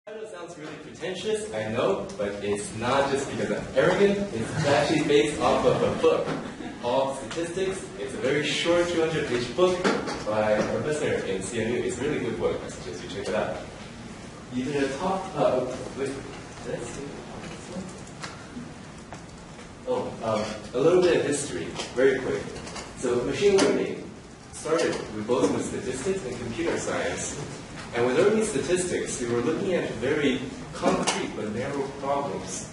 Title sounds really pretentious, I know, but it's not just because I'm arrogant. It's actually based off of a book called Statistics. It's a very short 200-page book by a professor in CMU. It's a really good book. I suggest you check it out. You did a talk. Let's see. A little bit of history, very quick. So machine learning started both with statistics and computer science. And with early statistics, we were looking at very concrete but narrow problems,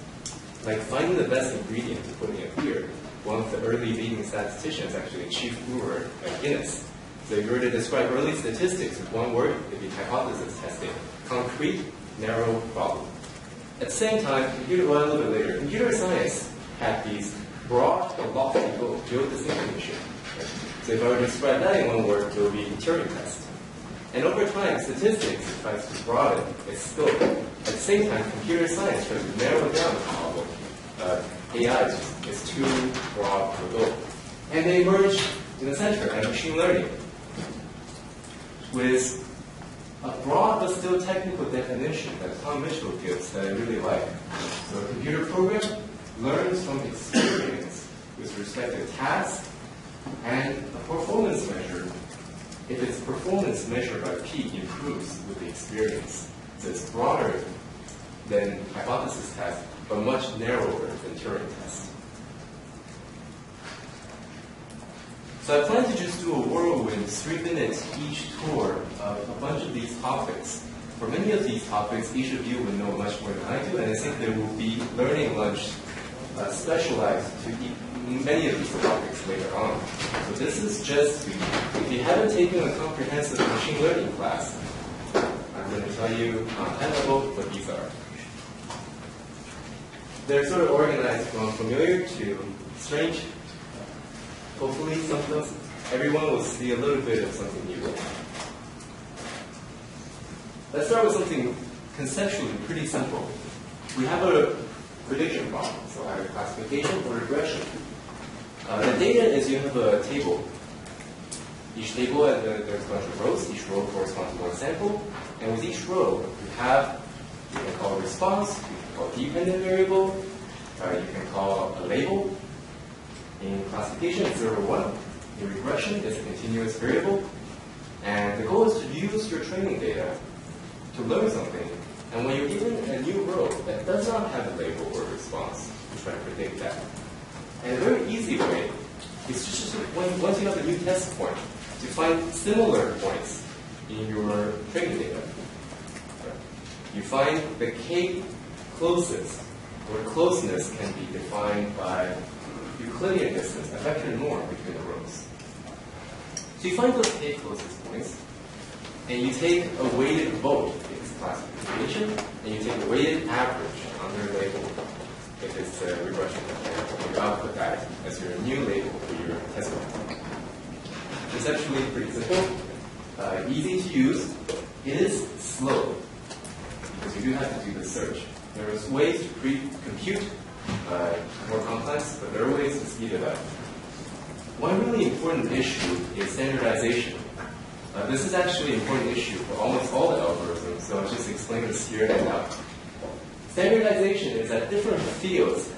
like finding the best ingredient to put in a beer. One of the early leading statisticians, actually a chief brewer at Guinness. So if you were to describe early statistics with one word, it'd be hypothesis testing. Concrete, narrow problem. At the same time, a little bit later, computer science had these broad but lofty goals, geodistinction. So if I were to describe that in one word, it would be Turing test. And over time, statistics tries to broaden its scope. At the same time, computer science tries to narrow down the problem. AI is too broad for goal. And they merge in the center and machine learning with a broad but still technical definition that Tom Mitchell gives that I really like. So a computer program learns from experience with respect to tasks and a performance measure. If its performance measured by P improves with the experience. So it's broader than hypothesis test, but much narrower than Turing test. So I plan to just do a whirlwind 3 minutes each tour of a bunch of these topics. For many of these topics, each of you will know much more than I do, and I think there will be learning lunch specialized to many of these topics later on. So this is just, if you haven't taken a comprehensive machine learning class, I'm going to tell you on high level what these are. They're sort of organized from familiar to strange. Hopefully sometimes everyone will see a little bit of something new. Let's start with something conceptually pretty simple. We have a prediction problem, so either classification or regression. The data is you have a table. Each table, there's a bunch of rows. Each row corresponds to one sample. And with each row, you have, you can call a response, you can call a dependent variable, you can call a label. In classification, it's 0 or 1. In regression, it's a continuous variable. And the goal is to use your training data to learn something. And when you're given a new row that does not have a label or a response, you try to predict that. And a very easy way is just once you have a new test point, to find similar points in your training data. You find the k closest, where closeness can be defined by Euclidean distance, a vector norm between the rows. So you find those k closest points, and you take a weighted vote if it's classification, and you take a weighted average on their label if it's a regression. You output that as your new label for your test point. Conceptually pretty simple, easy to use. It is slow because you do have to do the search. There are ways to pre-compute, more complex, but there are ways to speed it up. One really important issue is standardization. This is actually an important issue for almost all the algorithms, so I'll just explain this here and now. Standardization is at different fields.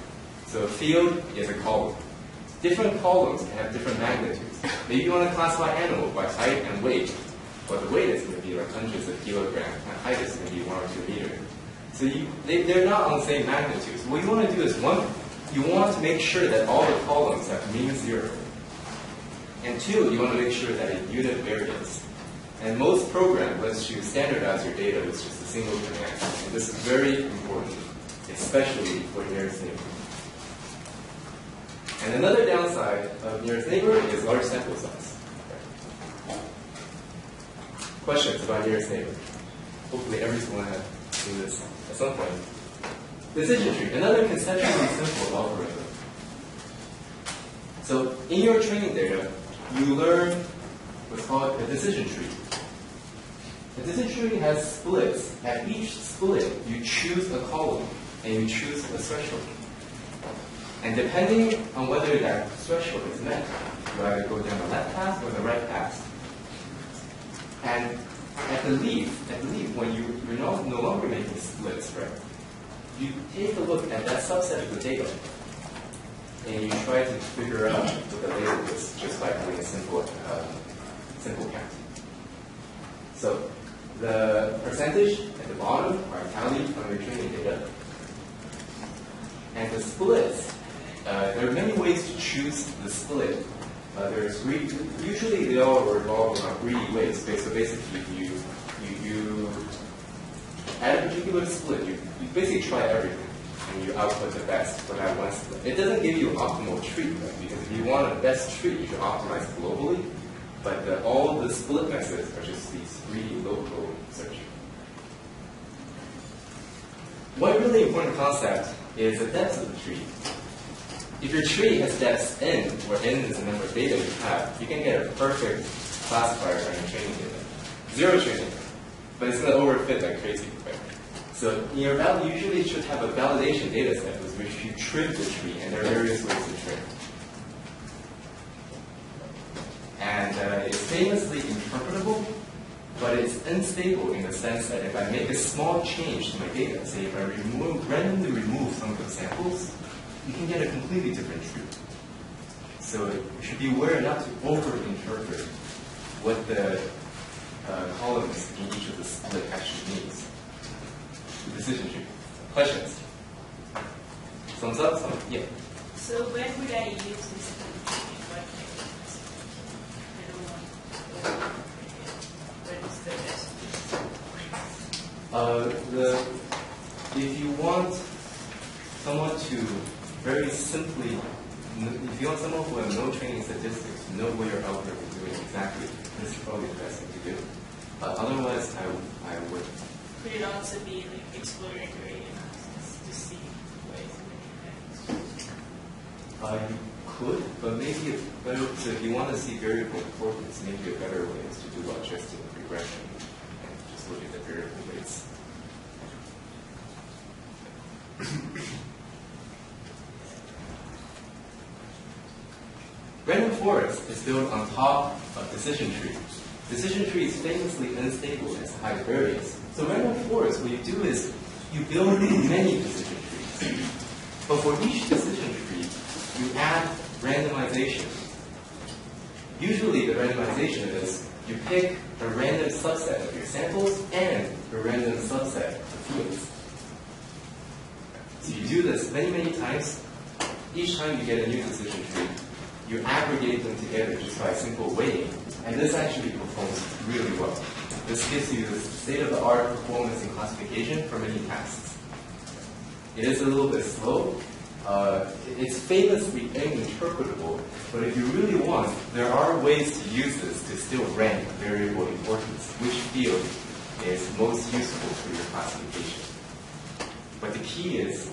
So a field is a column. Different columns can have different magnitudes. Maybe you want to classify animals by height and weight. But the weight is going to be like hundreds of kilograms, and height is going to be 1 or 2 meters. So they're not on the same magnitude. So what you want to do is, one, you want to make sure that all the columns have mean 0. And 2, you want to make sure that a unit variance. And most programs lets you standardize your data with just a single command. And this is very important, especially for nearest neighbor. And another downside of nearest neighbor is large sample size. Questions about nearest neighbor? Hopefully everyone has seen this at some point. Decision tree, another conceptually simple algorithm. So in your training data, you learn what's called a decision tree. The decision tree has splits. At each split, you choose a column and you choose a threshold. And depending on whether that threshold is met, you either go down the left path or the right path. And At the leaf, when you're no longer making splits, right? You take a look at that subset of the data, and you try to figure out what the label is just by doing a simple count. So the percentage at the bottom are tallied from your training data. And the splits, there are many ways to choose the split. Usually they all revolve around greedy ways. So basically, you at a particular split, you basically try everything, and you output the best for that one split. It doesn't give you an optimal tree, right? Because if you want a best tree, you should optimize globally. But all the split methods are just these greedy local search. One really important concept is the depth of the tree. If your tree has depth n, where n is the number of data you have, you can get a perfect classifier on your training data. Zero training, but it's going to overfit like crazy, right? So in your value, you usually should have a validation data set with which you trim the tree, and there are various ways to trim. And it's famously interpretable, but it's unstable in the sense that if I make a small change to my data, say if I randomly remove some of the samples, you can get a completely different tree. So you should be aware not to over-interpret what the columns in each of the split actually means. The decision tree. Questions? Thumbs up? Thumbs up? Yeah. So when would I use this in what if you want someone to very simply, if you want someone who has no training statistics to know what your algorithm is doing exactly, this is probably the best thing to do. Otherwise, I would. Could it also be like exploratory analysis to see ways of making things? You could, but maybe it's better. So if you want to see variable importance, maybe a better way is to do logistic regression and just look at the variable weights. Random forest is built on top of decision tree. Decision tree is famously unstable and has high variance. So random forest, what you do is you build many decision trees. But for each decision tree, you add randomization. Usually the randomization is you pick a random subset of your samples and a random subset of fields. So you do this many, many times. Each time you get a new decision tree, you aggregate them together just by simple weighting, and this actually performs really well. This gives you the state-of-the-art performance in classification for many tasks. It is a little bit slow. It's famously uninterpretable, but if you really want, there are ways to use this to still rank variable importance, which field is most useful for your classification. But the key is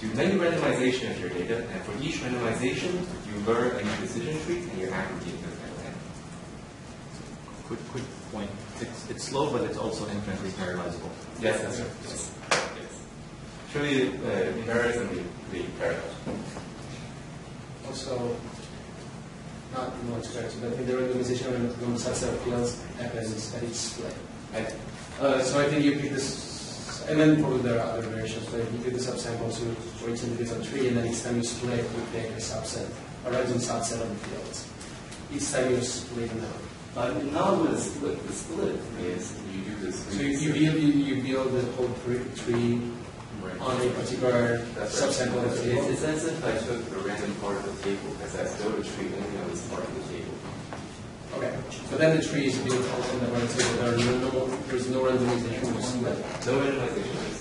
do many randomization of your data, and for each randomization, you learn a new decision tree and you aggregate them at the end. Quick point. It's slow, but it's also infinitely parallelizable. Yes, that's right. Yes. Truly embarrassingly parallel. Also, not more extractive, but I think the randomization of one subset of fields happens at each split. So I think you pick this. And then probably there are other variations, but you do the subsample for each individual tree, and then each time you split, you pick a subset, a random subset of the fields. Each time you split them out. Not with a split. The split is you do this. So you build the whole tree on a particular subsample of the table. It's as if I took a random part of the table, because I built a tree only on this part of the table. Okay, so then the tree is built also on the right table. There's no randomization to split. No randomization is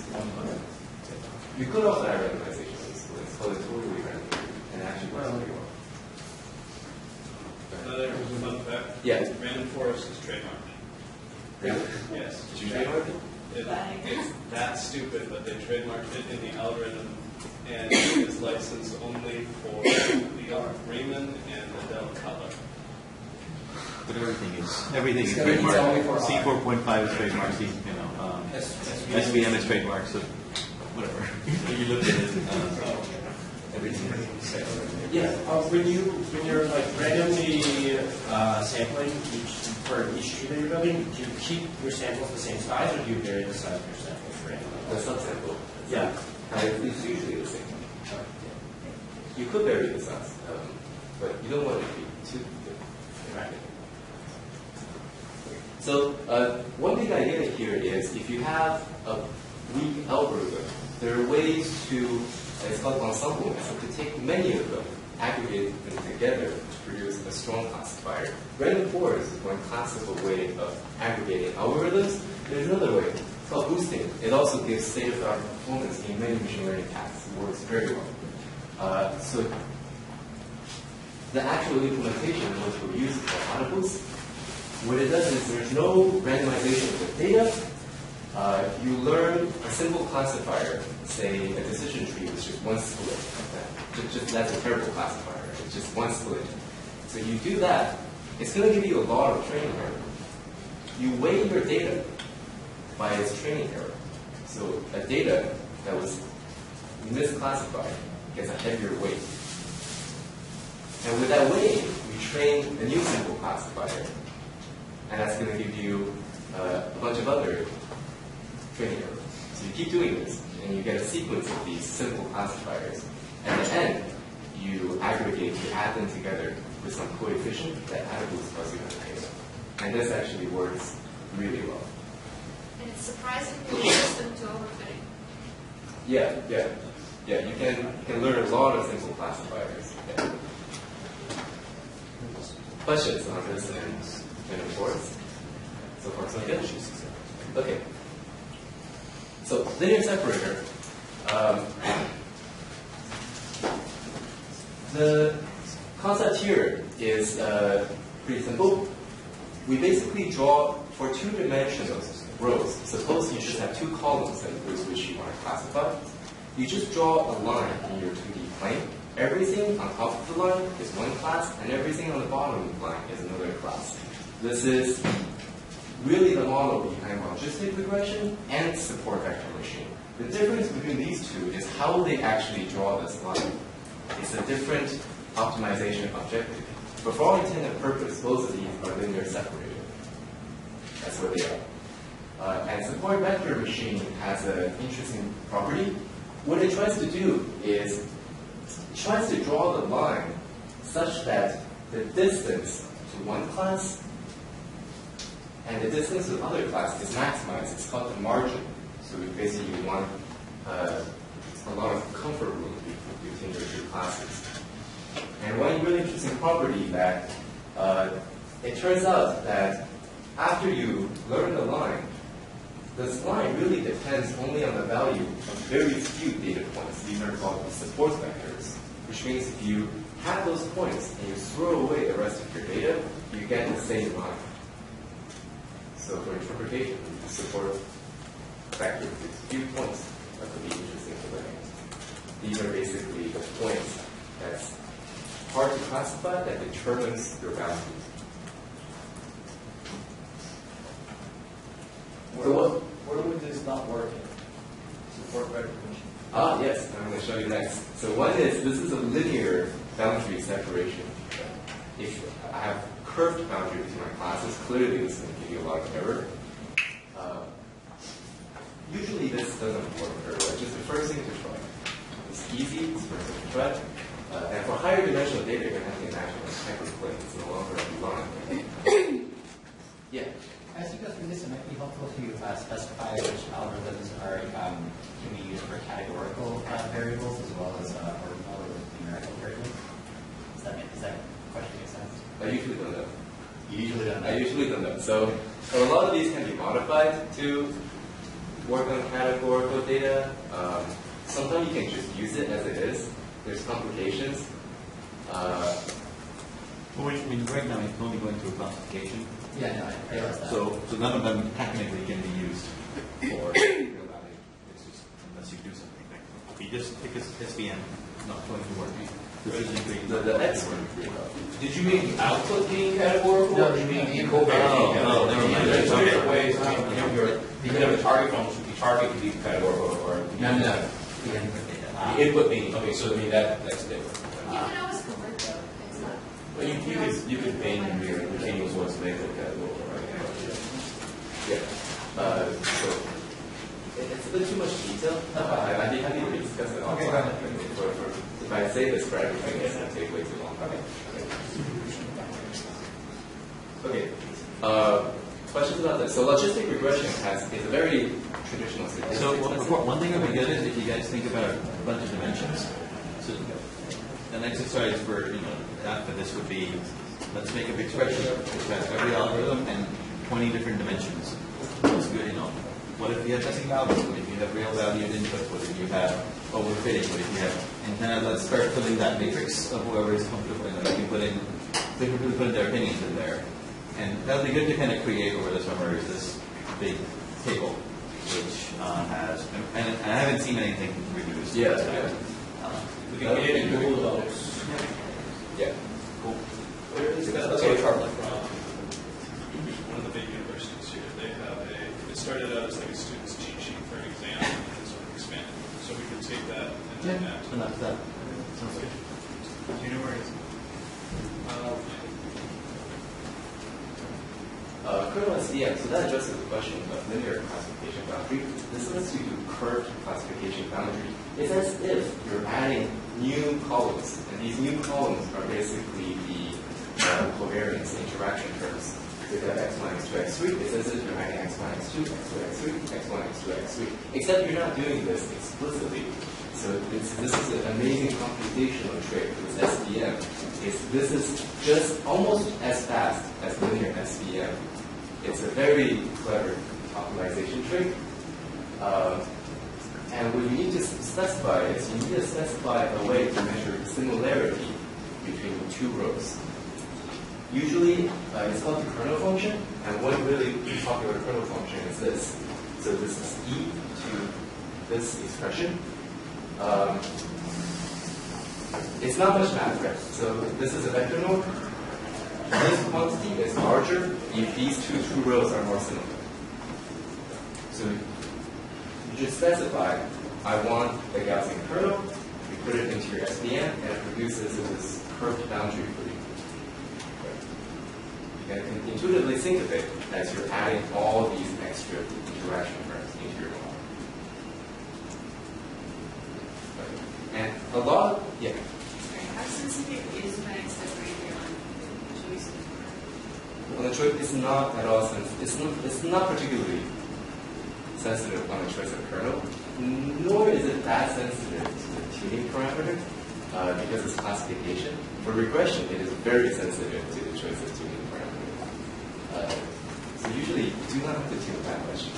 you could also have randomization of splits, so it's totally random and actually works pretty well. Another fun fact. Yeah. Random forest is trademarked. Really? Yes. Did you trademark it? It's that stupid, but they trademarked it in the algorithm, and it is licensed only for Leo Raymond and Adele Cutler. But everything is It's only for trademarked. C4.5 is trademarked. SVM is trademarked. So whatever. You look at it. Yeah. When you're like randomly sampling each for each tree that you're building, do you keep your samples the same size, or do you vary the size of your samples for any The subsample. Yeah. It's usually the same. You could vary the size, but you don't want it to be too big. Right. So one big idea here is if you have a weak algorithm, there are ways to, it's called ensemble method, to take many of them, aggregate them together to produce a strong classifier. Random forest is one classical way of aggregating algorithms. There's another way. It's called boosting. It also gives state-of-the-art performance in many machine learning tasks. It works very well. So the actual implementation, which we use for AutoBoost, what it does is there's no randomization of the data. You learn a simple classifier, say a decision tree with just one split. That's a terrible classifier. It's just one split. So you do that, it's going to give you a lot of training error. You weigh your data by its training error. So a data that was misclassified gets a heavier weight. And with that weight, we train a new simple classifier. And that's going to give you a bunch of other training errors. So you keep doing this, and you get a sequence of these simple classifiers. At the end, you aggregate, you add them together with some coefficient that AutoBoost tells you how to data. And this actually works really well. And it's surprisingly resistant to overfitting. Yeah. You can learn a lot of simple classifiers. Yeah. Questions on this and reports? So far, so good. Okay. So linear separator. The concept here is pretty simple. We basically draw for two-dimensional rows. Suppose you just have two columns and those which you want to classify. You just draw a line in your 2D plane. Everything on top of the line is one class, and everything on the bottom of the line is another class. This is really the model behind logistic regression and support vector machine. The difference between these two is how they actually draw this line. It's a different optimization objective. But for all intent and purpose, both of these are linear separated. That's what they are. And support vector machine has an interesting property. What it tries to do is it tries to draw the line such that the distance to one class and the distance to the other class is maximized. It's called the margin. So we basically want a lot of comfort room between your two classes. And one really interesting property that it turns out that after you learn the line, this line really depends only on the value of very few data points. These are called support vectors, which means if you have those points and you throw away the rest of your data, you get the same line. So for interpretation, the support vector with few points that could be interesting to look at. These are basically the points that's hard to classify that determines your value. Where would this not work in? Support vector machine. Yes, I'm going to show you next. So one is, this is a linear boundary separation. If I have curved boundary between my classes, clearly this is going to give you a lot of error. Usually this doesn't work very well. Just the first thing to try. It's easy, it's the first thing to try. And for higher dimensional data, you're going to have to imagine a hyperplane. It's no longer a line. Yeah. As you go through this, it might be helpful to specify which algorithms can be used for categorical variables as well as ordinal or numerical variables. Does that question make sense? I usually don't know. You usually don't know. I usually don't know. So a lot of these can be modified to work on categorical data. Sometimes you can just use it as it is. There's complications. Well, right now it's only going through classification. Yeah, no, I realize that. So none of them technically can be used for real value. It's just unless you do something. Like, if you just pick a SVM, it's not going to work. The X one. Did you mean output being categorical? No, or you mean being input. covariant? No, never mind. There's two different ways. You can have a target function. The target can be categorical or No. The input data. the input being okay. So I mean that's different. You can always convert though. It's not. But you could paint your continuous ones method category, right? Yeah. So it's a bit too much detail. I'd be happy to discuss it offline. If I say this for everything, it's going to take way too long. Okay. Questions about this? So logistic regression is a very traditional statistics. So one thing that would be good is if you guys think about a bunch of dimensions. So an exercise for after this would be, let's make a big spreadsheet which has every algorithm and 20 different dimensions. That's good, What if you have testing values? What if you have real valued input? What if you have overfitting? What if you have, and then let's start filling that matrix of whoever is comfortable. They can put their opinions in there. And that would be good to kind of create over the summer is this big table, which has, and I haven't seen anything reduced. Yeah. We can create a Google Docs. Yeah. Cool. That's what from one of the big universities here. They have it started out as like a student's cheat sheet for an exam and sort of expanded. So we can take that and then add. Enough of that. Sounds good. Do you know where it is? Kernel SVM, so that addresses the question of linear classification boundary. This lets you do curved classification boundary. It's as if you're adding new columns, and these new columns are basically the covariance interaction terms. So if you have x minus 2 x3, it's as if you're adding x minus 2, x2, x3, x1, x2, x3. Except you're not doing this explicitly. So this is an amazing computational trick with SVM. This is just almost as fast as linear SVM. It's a very clever optimization trick. And what you need to specify is you need to specify a way to measure similarity between the two rows. Usually, it's called the kernel function, and one really popular kernel function is this. So this is e to this expression. It's not much math, right? So this is a vector node. This quantity is larger if these two true rows are more similar. So you just specify, I want the Gaussian kernel, you put it into your SVM, and it produces this curved boundary for you. You can intuitively think of it as you're adding all these extra interaction terms into your model. And a lot, yeah. How sensitive is my separator on choice? On the choice, it's not at all sensitive. It's not particularly sensitive on the choice of kernel, nor is it that sensitive to the tuning parameter because it's classification. For regression, it is very sensitive to the choice of tuning parameter. So usually, you do not have to tune that much.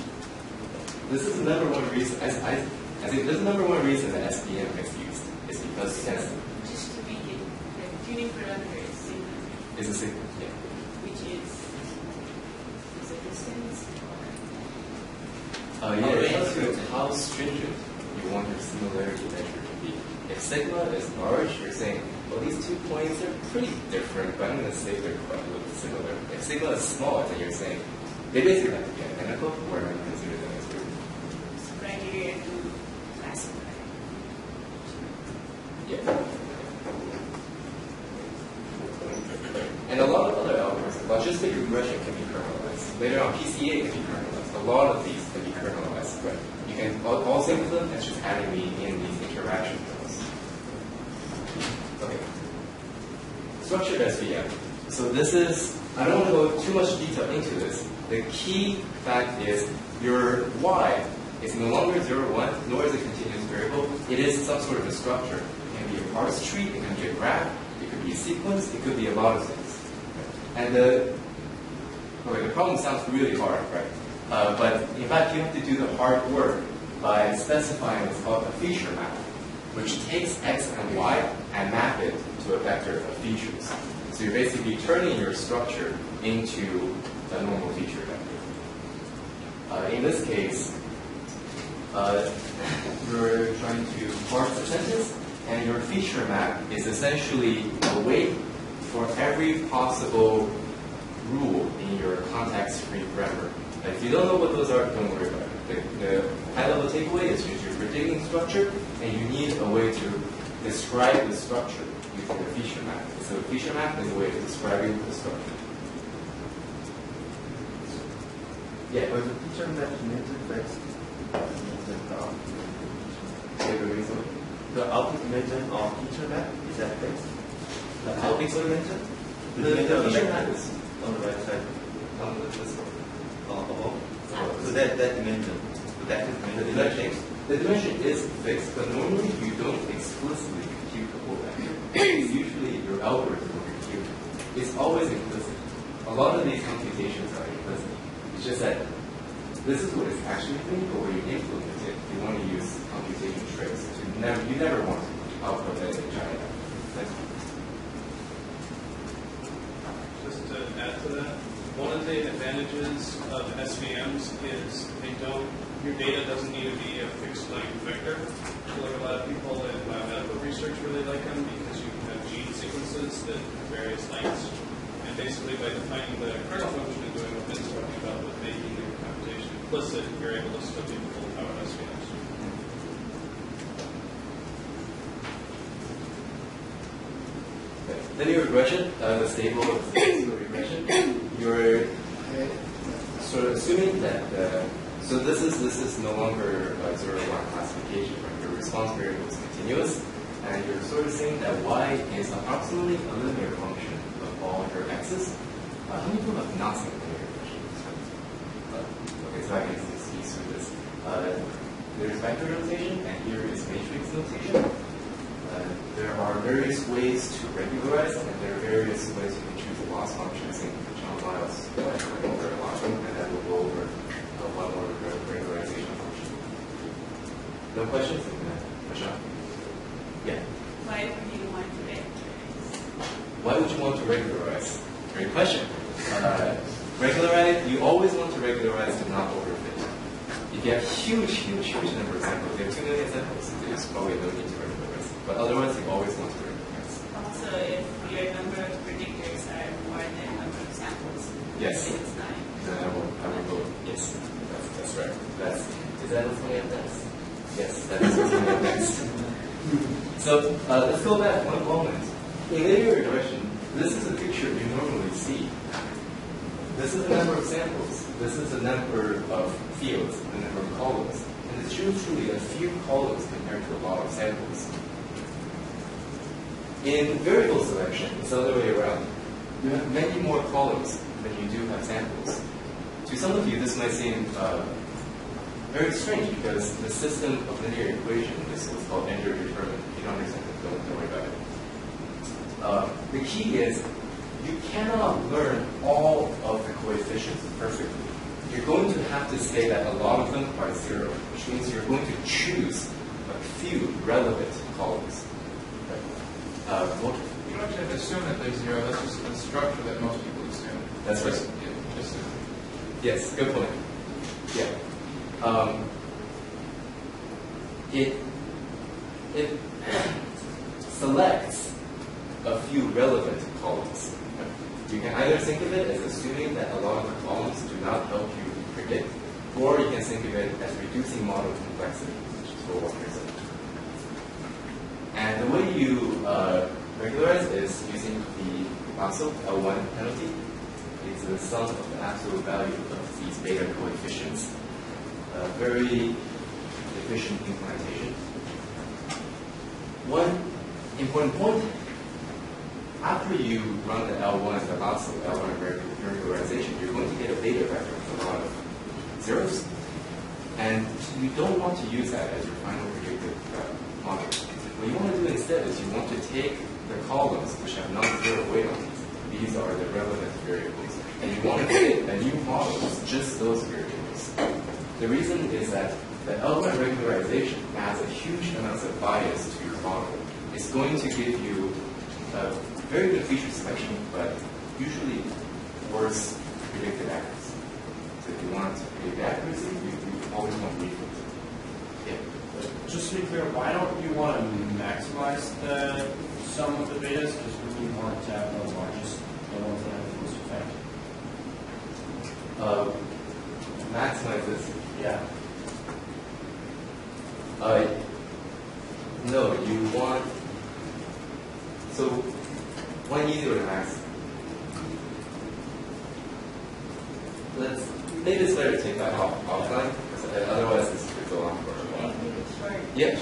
This is the number one reason. I think this is the number one reason that SVM is used. Is because it has Just to make it, the tuning parameter is sigma, is a signal. Yeah. which is a distance. Yeah, it tells you how stringent you want your similarity measure to be. If sigma is large, you're saying, well, these 2 points are pretty different, but I'm going to say they're quite a little similar. If sigma is small, then you're saying they basically have to be identical, or I'm going to consider them as weird. Criteria to classify. Yeah. And a lot of other algorithms, logistic regression can be kernelized. Later on, PCA can be kernelized. A lot of these can be kernelized, but you can all think of them as just adding in these interaction terms. Okay. Structured SVM. So this is, I don't want to go too much detail into this. The key fact is your y is no longer 0, 1, nor is it a continuous variable. It is some sort of a structure. It can be a parse tree, it can be a graph, it could be a sequence, it could be a lot of things. And the problem sounds really hard, right? But in fact, you have to do the hard work by specifying what's called a feature map, which takes x and y and map it to a vector of features. So you're basically turning your structure into a normal feature vector. In this case, you're trying to parse the sentence, and your feature map is essentially a weight for every possible rule in your context-free grammar. If you don't know what those are, don't worry about it. The high-level takeaway is you're predicting structure, and you need a way to describe the structure using a feature map. So a feature map is a way of describing the structure. Yeah, But the feature map dimension fixed. The output dimension of feature map is that fixed? The output dimension? the feature map is on the right side. on this one. So that dimension, that dimension is not fixed. The dimension is fixed, but normally you don't explicitly compute the whole vector. It's usually your algorithm will compute. It's always implicit. A lot of these computations are implicit. It's just that this is what it's actually doing, but when you implement it, you want to use computation tricks. You never want to output that in giant. Just to add to that, one of the advantages of SVMs is your data doesn't need to be a fixed length vector. So like a lot of people in biomedical research really like them because you can have gene sequences that have various lengths. And basically by defining the kernel function and doing what Ben's talking about with making the computation implicit, you're able to still do the full power SVMs. Linear regression, the stable regression, you're sort of assuming that, so this is no longer a 0-1 classification, right? Your response variable is continuous, and you're sort of saying that y is approximately a linear function of all your x's. How many people have not seen linear regression? Okay, so I can speak through this. There's vector notation, and here is matrix notation. There are various ways to regularize, and there are various ways you can choose a loss function. I think John Lyles went over a lot of them, and then we'll go over one more regularization function. No questions? Michelle? Yeah. Why would you want to regularize? Why would you want to regularize? Great question. Regularize, you always want to regularize to not overfit. If you have huge number of samples, you have 2 million samples, there's probably no need to regularize. But otherwise, you always want to regularize. Also, if your number of predictors are more than number of samples, Yes. it's 9. Then I will go, yes, that's right. Is that what's going to next? Yes, that is what's going to next. So let's go back one moment. In linear regression, this is a picture you normally see. This is the number of samples. This is the number of fields, the number of columns. And it's usually a few columns compared to a lot of samples. In variable selection, it's the other way around. You have many more columns than you do have samples. To some of you, this might seem very strange because the system of linear equation is what's called Ender-determined. If you don't understand it, don't worry about it. The key is you cannot learn all of the coefficients perfectly. You're going to have to say that a lot of them are 0, which means you're going to choose a few relevant columns. You don't actually have to assume that they're 0. That's just the structure that most people assume. That's right. Just Yes, good point. Yeah. It selects a few relevant columns. You can either think of it as assuming that a lot of the columns do not help you predict, or you can think of it as reducing model complexity, which is what one reason. And the way you regularize is using the absolute L1 penalty. It's the sum of the absolute value of these beta coefficients. Very efficient implementation. One important point, after you run the L1, the absolute L1 regularization, you're going to get a beta vector with a lot of zeros. And you don't want to use that as your final predictive model. What you want to do instead is you want to take the columns which have non-zero weight on these. These are the relevant variables. And you want to fit a new model with just those variables. The reason is that the L1 regularization adds a huge amount of bias to your model. It's going to give you a very good feature selection, but usually worse predicted accuracy. So if you want to predict accuracy, you always want to refit. Yeah. Just to be clear, why don't you want to maximize the sum of the betas? Because we want to have the largest, the ones that have the most effect. Maximize this. Yeah. No, you want. So one easy way to max. Maybe it's better to take that offline, because otherwise this could go on for a while. Yeah.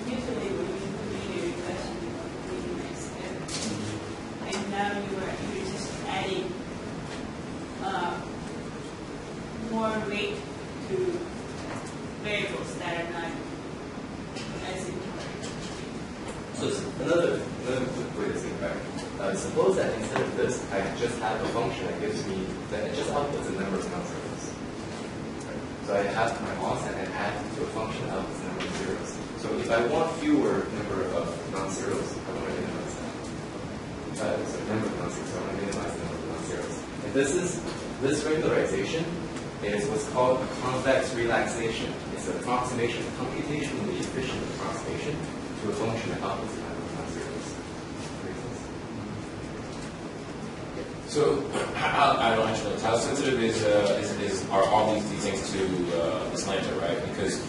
Usually when you do your regression, you are completing the step. And now you're just adding more weight to variables that are not as important. So it's another quick way to think back. Suppose that instead of this, I just have a function that gives me, that it just outputs a number of non-zeros. Right? So I have my offset and add to a function that outputs a number of zeros. So if I want fewer number of non-zeros, I want to minimize that. So number of non-zeros, so I want to minimize the number of non-zeros. And this regularization is what's called a convex relaxation. It's an approximation, a computationally efficient approximation to a function that outputs a number of non-zeros. So, I don't actually know. How sensitive are all these things to this lambda, right? Because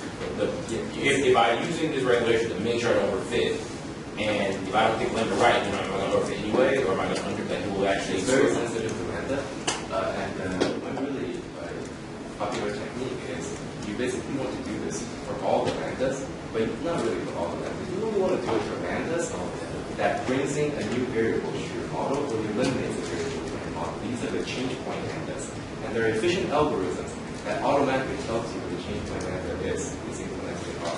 if I'm using this regulation to make sure I don't overfit, and if I don't think lambda right, then am I going to overfit anyway, or am I going to underfit? Who will actually? It's very sensitive to lambda, and one really popular technique is you basically want to do this for all the lambdas, but not really for all the lambdas. You only want to do it for lambdas that brings in a new variable to your model, or you eliminate the variable. These are the change point lambdas. And they're efficient algorithms that automatically tells you what the change point lambda is implemented in R.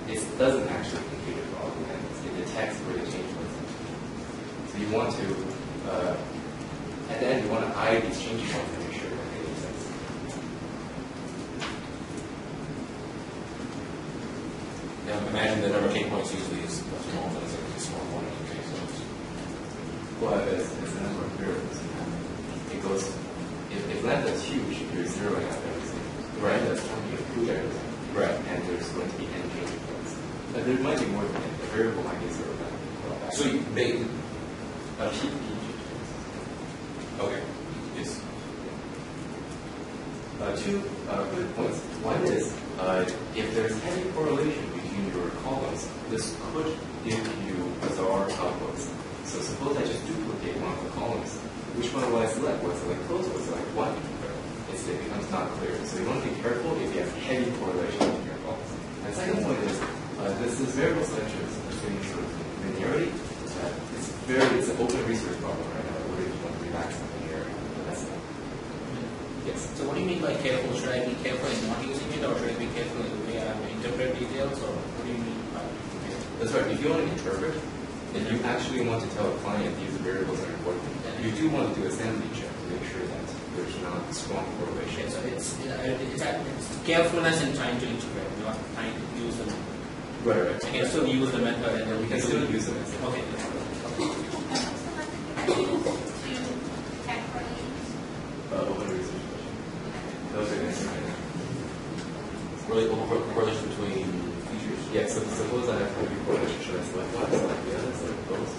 It doesn't actually compute it for all the lambdas. It detects where the change points are. So you want to, at the end, you want to eye these change points to make sure that they make sense. Now imagine the number of k points usually is small, but it's a small one. Okay, so well, it's the number of variables. It goes, if lambda is huge, you're zeroing out everything. Right? That's trying to include everything. Right. And there's going to be n change points. But there might be more than n. The variable might be zeroed out. So you bait. P. Okay. Yes. Two quick points. One is, if there's any correlation between your columns, this could give you bizarre outputs. So suppose I just duplicate one of the columns. Which one will I select? Will I select close or select one? It becomes not clear. So you want to be careful if you have heavy correlation between your columns. And the second point is, this variable selection is assuming sort of linearity. It's an open research problem right now. We're going to relax on linearity. That's it. Yes. So what do you mean by careful? Should I be careful in not using it, or should I be careful in the way I interpret details, or what do you mean by careful? That's right. If you want to interpret, if you actually want to tell a client these variables are important, you do want to do a assembly check to make sure that there's not strong correlation. Okay, so it's carefulness in trying to integrate, not trying to use them. Right. I can still use the method, and then We can still use them. Okay. Open research question. Those are answers right now. Really correlation between features. Yeah, so suppose I have a correlation. Should I select one, select the other, select both?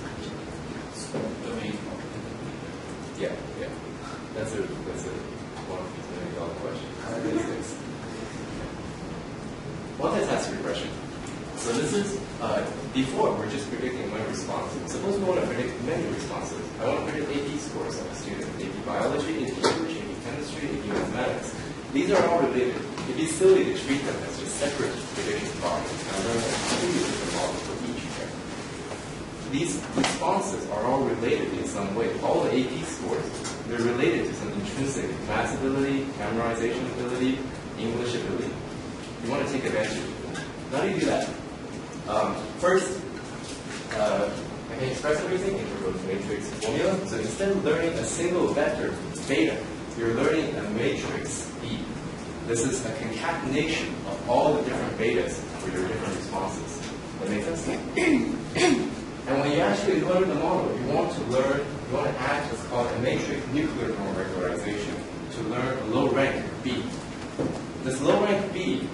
Yeah. That's a $1 million question. Multitask regression. So this is, before we're just predicting one response. Suppose we want to predict many responses. I want to predict AP scores of a student, AP biology, AP English, AP chemistry, AP mathematics. These are all related. It'd be silly to treat them as just separate prediction problems. And learn a completely different model for each pair. These responses are all related in some way. All the AP scores, they're related to some intrinsic math ability, memorization ability, English ability. You want to take advantage of it. How do you do that? First, I can express everything in terms of matrix formula. So instead of learning a single vector, beta, you're learning a matrix, B. This is a concatenation of all the different betas for your different responses. That makes sense? And when you actually learn the model, you want to add what's called a matrix nuclear norm regularization to learn a low rank B. This low rank B,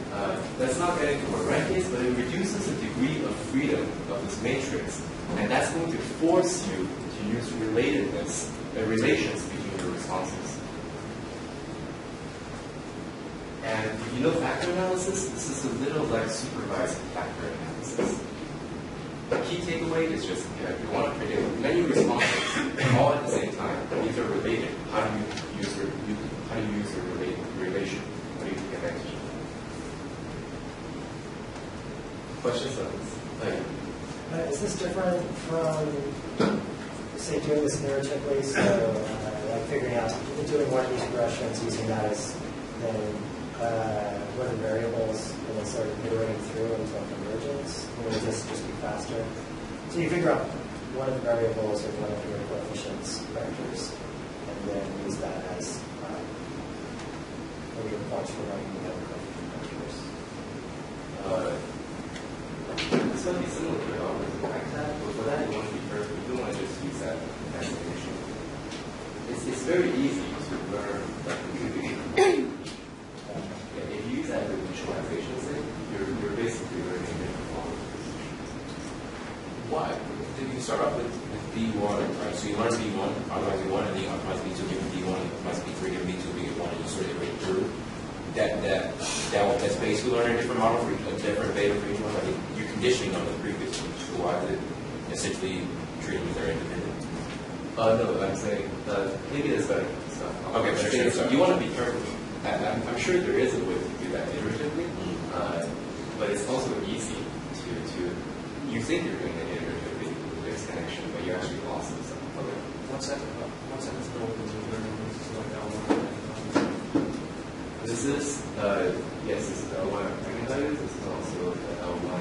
that's not getting to what rank is, but it reduces the degree of freedom of this matrix. And that's going to force you to use relatedness, relations between your responses. And if you know factor analysis, this is a little like supervised factor analysis. The key takeaway is just, if you want to predict many responses all at the same time, these are related. How do you use the relation? How do you take advantage of that? Questions on this? Is this different from, say, doing this iteratively? So, like figuring out, doing one of these regressions, using that as then one of the variables, and then sort of iterating through until convergence? Or would this just be faster? So you figure out one of the variables or one of your coefficients vectors, and then use that as your points for running the other coefficient vectors. It's going to be similar to algorithm like that, but for that you want to be perfect. You don't want to just use that as an initial. It's very easy to learn like if you use that as a visualization thing, you're basically learning different algorithms. Why? If you start off with B1, right? So you learn B1, optimize B1, and then you optimize B2, give B1, optimize B3, give B2, give B1, and you sort of iterate through. That's basically learning a different model for a different beta for each one. I mean, you're conditioning on the previous one. So why is it essentially treating them as they're independent? No, I'm saying maybe there's better stuff. Okay, so you want to be careful. I'm sure there is a way to do that iteratively, but it's also easy to you think you're doing it iteratively with this connection, but you actually lost it. Okay. One second build is learning this is like L1. This is yes, this is L1 magnetizers. This is also the L1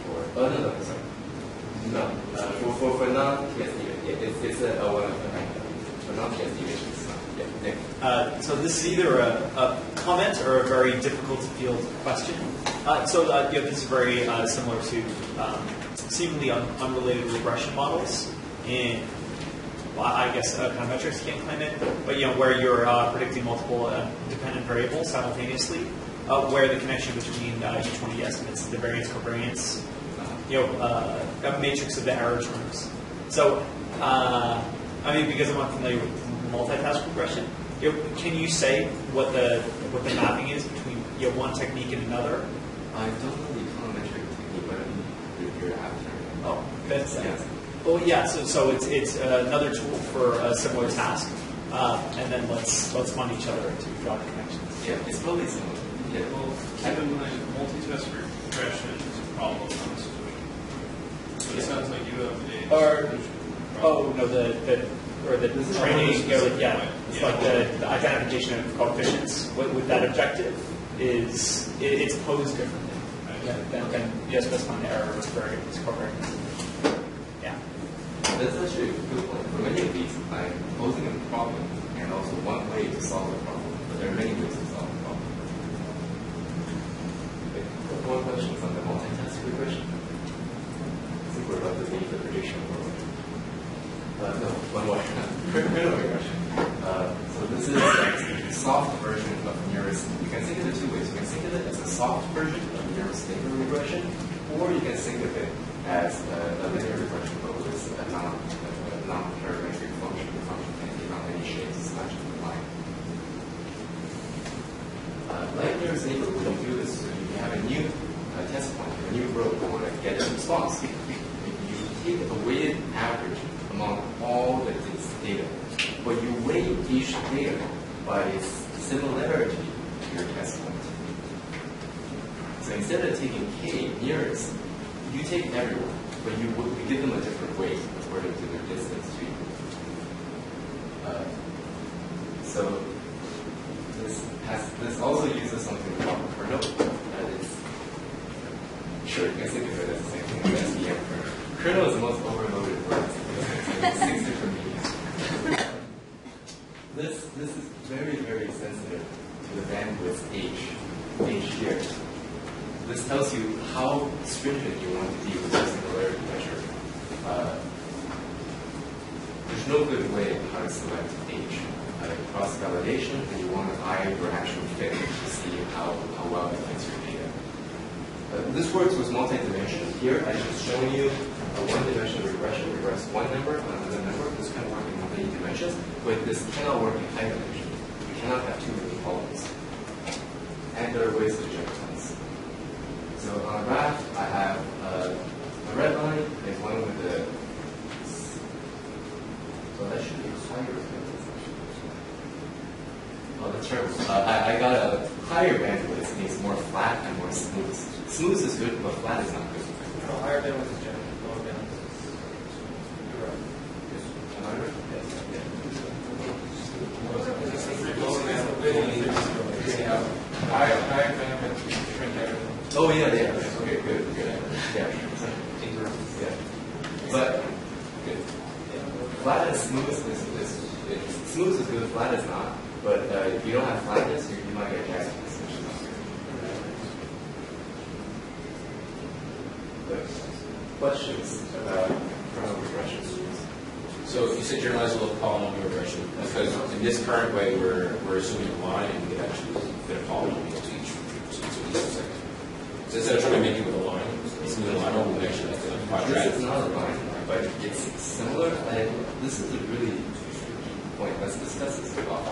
for no, sorry. No, for non-PSD, it's an L1 for non-PSD emissions. Yeah. So this is either a comment or a very difficult to field question. This is very similar to seemingly unrelated regression models in, well, I guess econometrics can't claim it, but where you're predicting multiple dependent variables simultaneously, where the connection between each one of the estimates, the variance covariance, a matrix of the error terms. So, because I'm unfamiliar with multitask regression, can you say what the mapping is between one technique and another? I don't know the econometric technique, but you're after. Oh, that's well, yeah. So it's another tool for a similar task, and then let's fund each other to draw the connections. Yeah, it's probably similar. Yeah. Well, even when multitask regression is a problem on the solution. So it sounds like you have the training. It's like the identification of coefficients with that objective is it's posed differently than specifying the error variance covariance. Yeah. That's actually a good point. For many of these, I'm posing a problem and also one way to solve the problem, but there are many ways to solve the problem. One question is on the multitask regression. I think we're about to leave the prediction world. No, one more. Kernel regression. So this is a soft version of nearest. You can think of it two ways. You can think of it as a soft version of nearest neighbor regression, or you can think of it as a linear regression, but with a non-parametric function. The function can take on any shapes as much as the line. Like nearest neighbor, when you do this, so you have a new test point, a new row, you want to get a response. You take a weighted average among all the data, but you weight each data by its similarity to your test point. So instead of taking k nearest, you take everyone, but you give them a different weight according to their distance to you. So this also uses something called kernel. Sure, you can think of it as the same thing as SVM kernel. Kernel is the most overloaded word. It's 6 different meanings. This is very, very sensitive to the bandwidth h here. This tells you how stringent you want to be with your singularity measure. There's no good way of how to select h. Cross-validation, and you want to eye your actual fit to see how well it fits your data. This works with multi-dimension. Here, I just shown you a one-dimensional regression, regress one number on another number. This can work in many dimensions, but this cannot work in high dimension. You cannot have too many columns. And there are ways to check this. So on a graph, I have Oh, that's true. I got a higher bandwidth. It's more flat and more smooth. Smooth is good, but flat is not good. No, higher bandwidth is general, lower bandwidth is. You're right. Higher bandwidth, shrink everything. Oh yeah. Okay, good. Yeah. But flat and smooth is smooth is good, flat is not. But if you don't have flatness, you might get jagginess, which is not good. But questions about kernel regression? So you said generalize a little polynomial regression because in this current way we're assuming a line and we can actually fit a polynomial to each second. So instead of trying to make it with a line, smooth a line over, we actually have to quadratic. This is not a line, but it's similar. And this is a really point. Let's discuss this about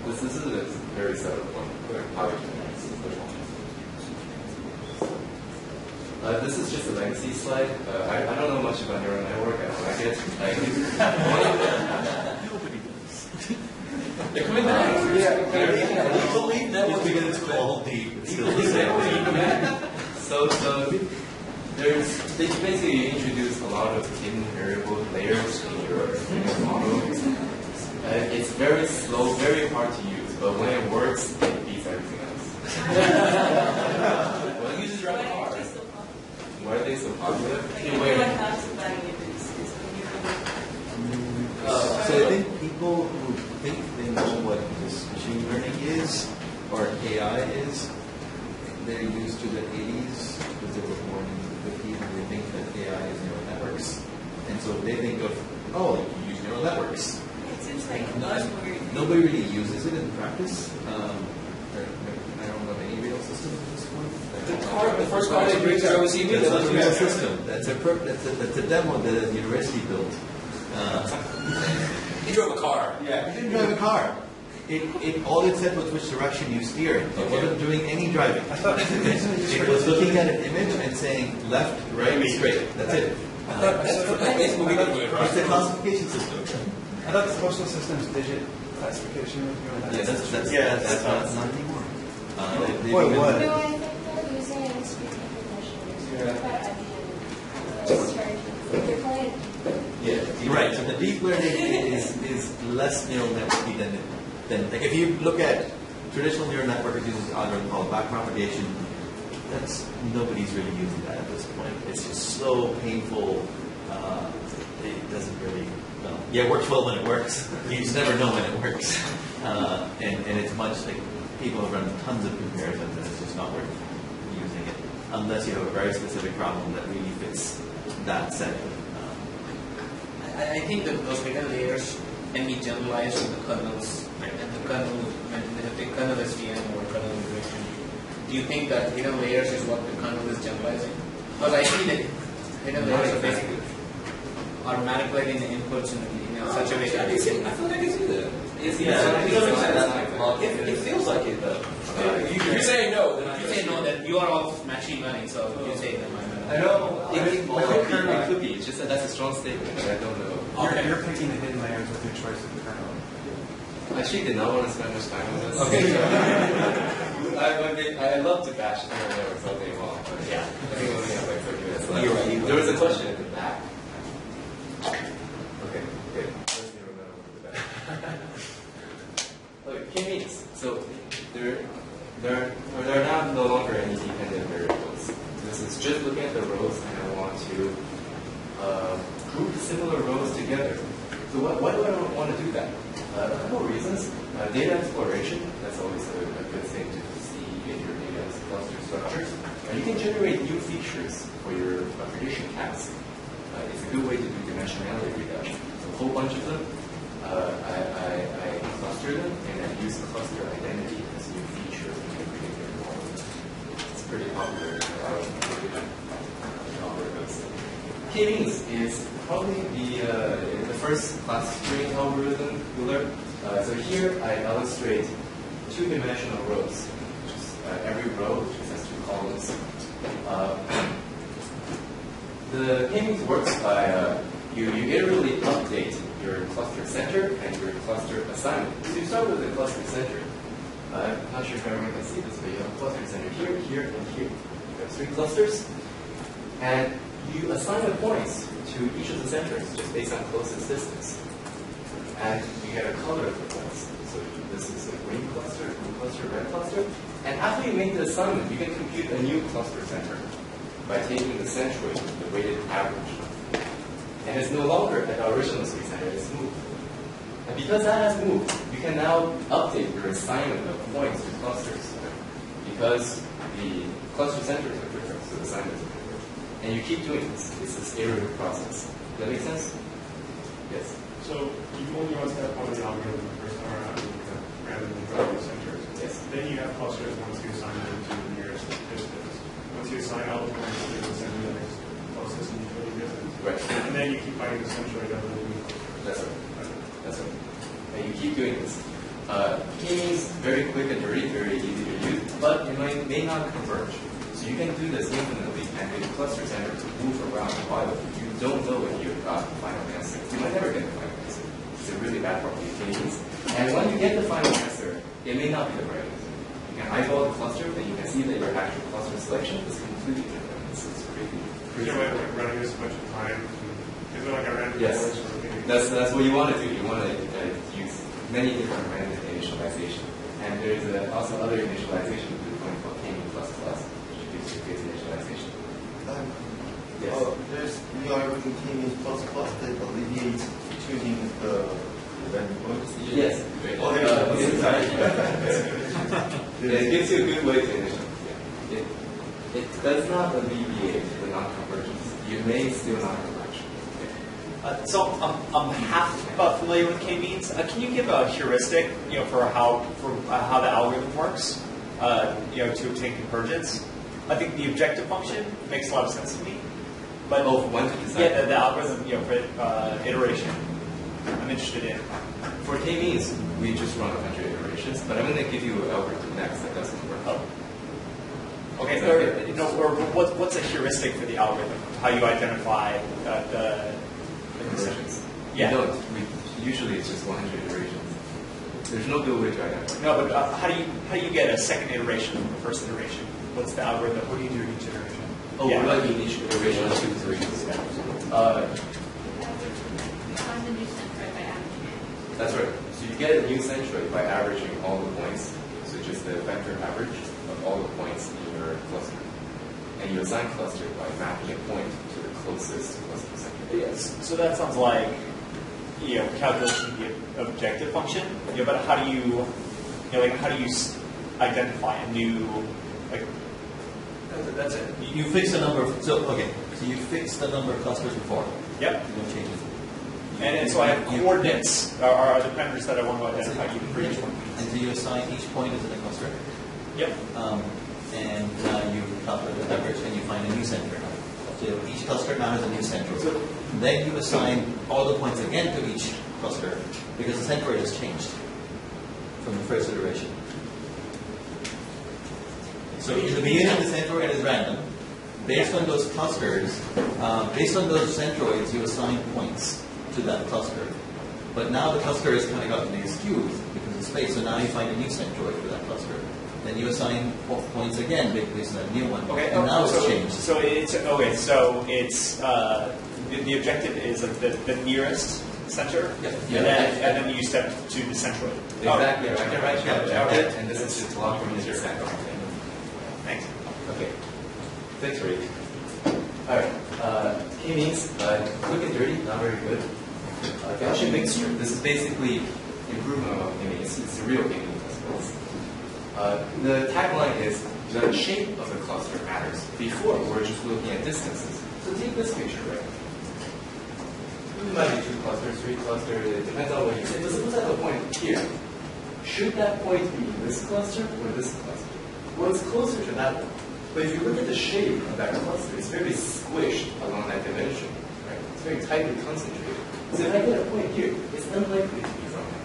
this is a very subtle point. How we can this is just a legacy slide. I don't know much about neural network. I don't like it. Nobody does. They're coming back. I believe that was because it's called deep. It's still the same thing. So they basically introduce a lot of hidden variable layers in your model. It's very slow, very hard to use, but when it works, it beats everything else. Well, it uses rather hard. Why are they so popular? So I think people who think they know what this machine learning is or AI is, they're used to the 80s because they were born in the 50s and they think that AI is neural networks. And so they think of, oh, you use neural networks. It seems like Nobody really uses it in practice. I don't know of any real system at this point. The first car they bring to OCB, That's not a real system. That's a demo that a university built. He drove a car. Yeah, he didn't drive a car. All it said was which direction you steered. It wasn't doing any driving. It was looking at an image and saying left, right, straight. That's it. It's a classification system. I thought the postal system's digit classification was going Yeah, that's not anymore. What? No, I think they're using it as speed recognition. You're right. So the deep learning is less neural networky than like if you look at traditional neural network, it uses an algorithm called backpropagation. Nobody's really using that at this point. It's just so painful. It doesn't really. Well, yeah, it works well when it works. You just never know when it works. And it's much like people have run tons of comparisons, and it's just not worth using it unless you have a very specific problem that really fits that set. I think that those hidden layers can be generalized to the kernels, right? And the kernel, when they take kernel SVM or kernel integration, do you think that hidden layers is what the kernel is generalizing? Because I see that hidden layers are basically manipulating the inputs in such a way that I feel like I see that. It feels like it though. If you're saying no, then you say no, then you are all machine learning, so you say that my I know. It could be. It's just that that's a strong statement, but I don't know. You're picking the hidden layers with your choice of the kernel. I actually did not want to spend much time on this. Okay. I love to bash neural networks all day long, but yeah, I think we only have like 30 minutes left. You're right. There was a question at the back. Okay, good. Let's neural network at the back. Okay, k-means. So there are now no longer any dependent variables. This is just looking at the rows, and I want to group similar rows together. So why do I want to do that? A couple of reasons. Data exploration, that's always a good thing to see in your data cluster structures. You can generate new features for your prediction task. It's a good way to do dimensionality reduction. So a whole bunch of them, I cluster them, and then use the cluster identity as new features in your predictor model. It's pretty popular in a lot of algorithms. K-means is probably the first clustering algorithm you learn. So here I illustrate two-dimensional rows. Just, every row just has two columns. The k-means works by you iteratively update your cluster center and your cluster assignment. So you start with the cluster center. I'm not sure if everyone can see this, but you have a cluster center here, here, and here. You have 3 clusters, and you assign the points to each of the centers just based on closest distance. And you get a color of the points. So this is a green cluster, blue cluster, red cluster. And after you make the assignment, you can compute a new cluster center by taking the centroid, the weighted average. And it's no longer at the original space center, it's moved. And because that has moved, you can now update your assignment of points to clusters. Because the cluster centers are different, so the assignments are different. And you keep doing this. It's this iterative process. Does that make sense? Yes. So you only want step 1 of the algorithm the first time around, rather than drawing the centers. Yes. Then you have clusters once you assign them to the nearest distance. Once you assign all the points to the center that is closest and usually distance. Right. And then you keep finding the centroid of the new. That's right. That's right. And you keep doing this. K-means very quick and dirty, very easy to use, but it may not converge. So you can do this infinitely and the cluster center to move around while you don't know when you got the final answer. You might never get the final answer. It's a really bad property of K-means. And when you get the final answer, it may not be the right answer. You can eyeball the cluster, and you can see that your actual cluster selection is completely different. It's really Is there a way of like running this a bunch of time? Is there like a random yes. forest or anything? That's what you want to do. You want to use many different random initialization. And there's also other initialization with the point called K-mean plus plus, which gives you good initialization. Yes. There's the algorithm K-means plus plus that alleviates choosing the random points. Yes. It gives you a good way to initialize. Yeah. It does not alleviate the non-convergence. You may still not converge. So I'm half familiar with K-means. Can you give a heuristic, for how the algorithm works, to obtain convergence? I think the objective function makes a lot of sense to me. But when to decide? Yeah, the algorithm, for iteration, I'm interested in. For K-means, we just run 100 iterations, but I'm going to give you an algorithm next that doesn't work. Oh. Okay, what's a heuristic for the algorithm? How you identify the conversions? Yeah. We don't. Usually it's just 100 iterations. There's no good way to identify. No, but how do you get a second iteration from the first iteration? What's the algorithm? What do you do each iteration? Oh, yeah. What do you mean each iteration? Two iterations. Find the new centroid by averaging. That's right. So you get a new centroid by averaging all the points. So just the vector average of all the points in your cluster. And you assign cluster by mapping a point to the closest cluster center. Yes. So that sounds like calculation of the objective function. But how do you how do you identify a new That's it. You fix the number of, so you fix the number of clusters before. Yep. You don't change it. And so I have coordinates, are the parameters that I want to identify for each one. And so you assign each point as a cluster. Yep. And you calculate the average and you find a new center. So each cluster now has a new center. Then you assign all the points again to each cluster because the centroid has changed from the first iteration. So in the beginning, the centroid is random. Based on those clusters, based on those centroids, you assign points to that cluster. But now the cluster has kind of gotten skewed because of space, so now you find a new centroid for that cluster. Then you assign points again based on that new one. Okay. And now it's changed. So it's okay. So it's the objective is the nearest center, Yeah. And then you step to the centroid. Exactly. Okay. And this is just log from your center. Thanks. Okay. Thanks, Rick. All right. K-means quick and dirty, not very good. Gaussian mixture. This is basically improvement of K-means. It's a real K-means, I suppose. The tagline is the shape of the cluster matters. Before, we were just looking at distances. So take this picture, right? It might be 2 clusters, 3 clusters. It depends on what you say. But suppose I have a point here. Should that point be this cluster or this cluster? Well, it's closer to that one. But if you look at the shape of that cluster, it's very squished along that dimension. Right? It's very tightly concentrated. So if I get a point here, it's unlikely to be from that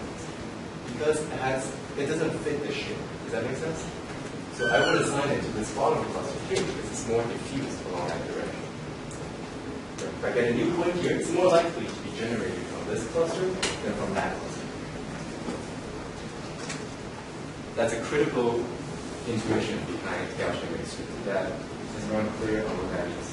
cluster because it doesn't fit the shape. Does that make sense? So I would assign it to this bottom cluster here because it's more diffused along that direction. If I get a new point here, it's more likely to be generated from this cluster than from that cluster. That's a critical intuition behind Gaussian mixture. That is not clear on what that is.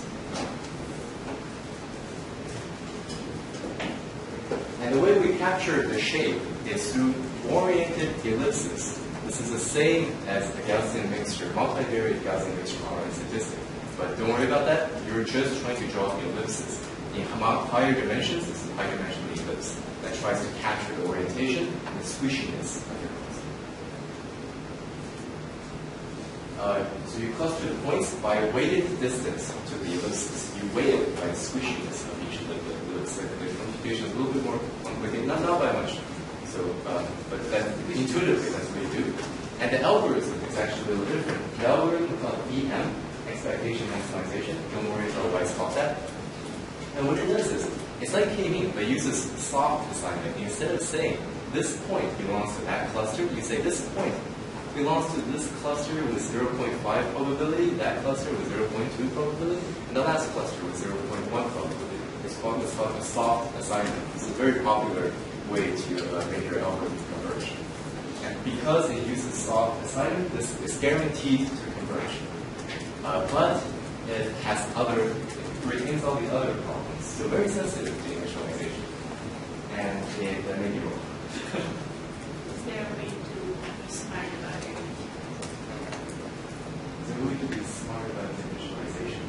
And the way we capture the shape is through oriented ellipses. This is the same as the Gaussian mixture, multivariate Gaussian mixture RNA statistic. But don't worry about that. You're just trying to draw the ellipses. In higher dimensions, this is a high-dimensional ellipse that tries to capture the orientation and the squishiness of your cluster. So you cluster the points by weighted distance to the ellipses. You weight it by the squishiness of each ellipse. The computation is a little bit more complicated, not by much. So, but intuitively, that's what you do. And the algorithm is actually a little different. The algorithm is called EM, expectation maximization. Don't worry about why it's called that. And what it does is, it's like K-mean, but it uses soft assignment. Instead of saying this point belongs to that cluster, you say this point belongs to this cluster with 0.5 probability, that cluster with 0.2 probability, and the last cluster with 0.1 probability. It's called a soft assignment. It's a very popular way to make your algorithm converge. And because it uses soft assignment, this is guaranteed to converge. But it has it retains all the other problems. So very sensitive to initialization. And it may be wrong. Is there a way to be smart about it? Is there a way to be smart about initialization?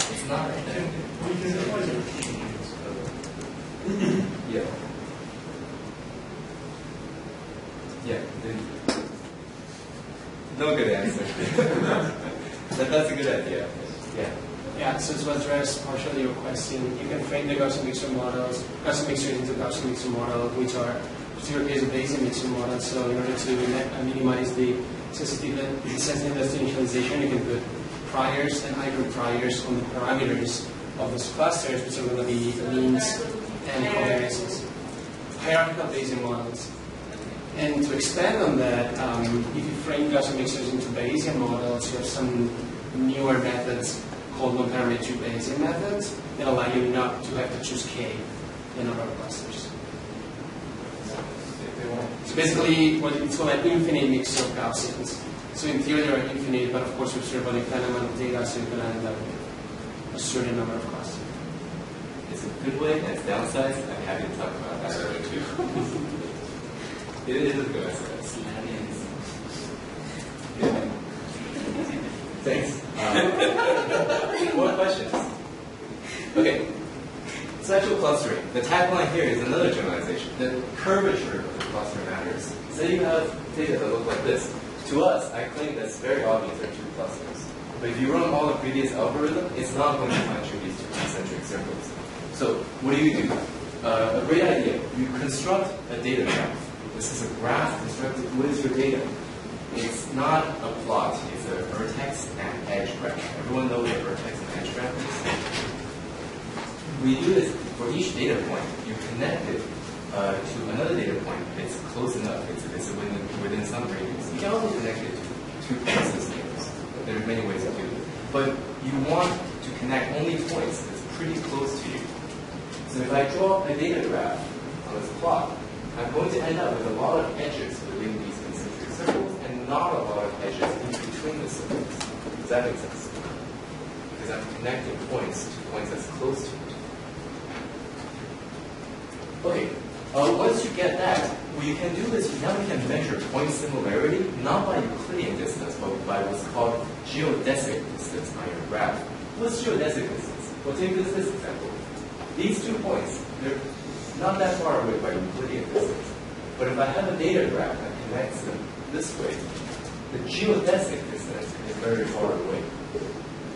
It's not right there. Yeah. Yeah. No good answer. That's a good idea. Yeah. Yeah, so to address partially your question, you can frame the Gaussian mixture models, Gaussian mixtures into Gaussian mixture model, which are particular case of Bayesian mixture models. So in order to minimize the sensitiveness to initialization, you can put priors and eigenpriors on the parameters of those clusters, which are going to be means and covariances. Hierarchical Bayesian models. And to expand on that, if you frame Gaussian mixtures into Bayesian models, you have some newer methods called non-parametric Bayesian methods that allow you not to have to choose K in number of clusters. So basically, it's called an infinite mixture of Gaussians. So in theory, there are infinite, but of course, you observe only a finite amount of data, so you can end up with a certain number of clusters. It's a good way, and it's downsides. I'm happy to talk about that earlier too. It is a good exercise. Yeah. Thanks. More questions? Okay. Sexual clustering. The tagline here is another generalization. The curvature of the cluster matters. Say you have data that look like this. To us, I claim that's very obvious there are two clusters. But if you run all the previous algorithm, it's not going to find you these two concentric circles. So what do? A great idea. You construct a data graph. This is a graph constructed with your data. It's not a plot. It's a vertex and edge graph. Everyone knows what vertex and edge graph is. We do this for each data point. You connect it to another data point. It's close enough. It's within some radius. You can also connect it to two points. There are many ways to do it. But you want to connect only points that's pretty close to you. So if I draw a data graph on this plot, I'm going to end up with a lot of edges within these concentric circles and not a lot of edges in between the circles. Does that make sense? Because I'm connecting points to points that's close to it. Okay, once you get that, what you can do is now we can measure point similarity not by Euclidean distance, but by what's called geodesic distance on your graph. What's geodesic distance? Well, take this example. These 2 points, they're not that far away by Euclidean distance. But if I have a data graph that connects them this way, the geodesic distance is very far away.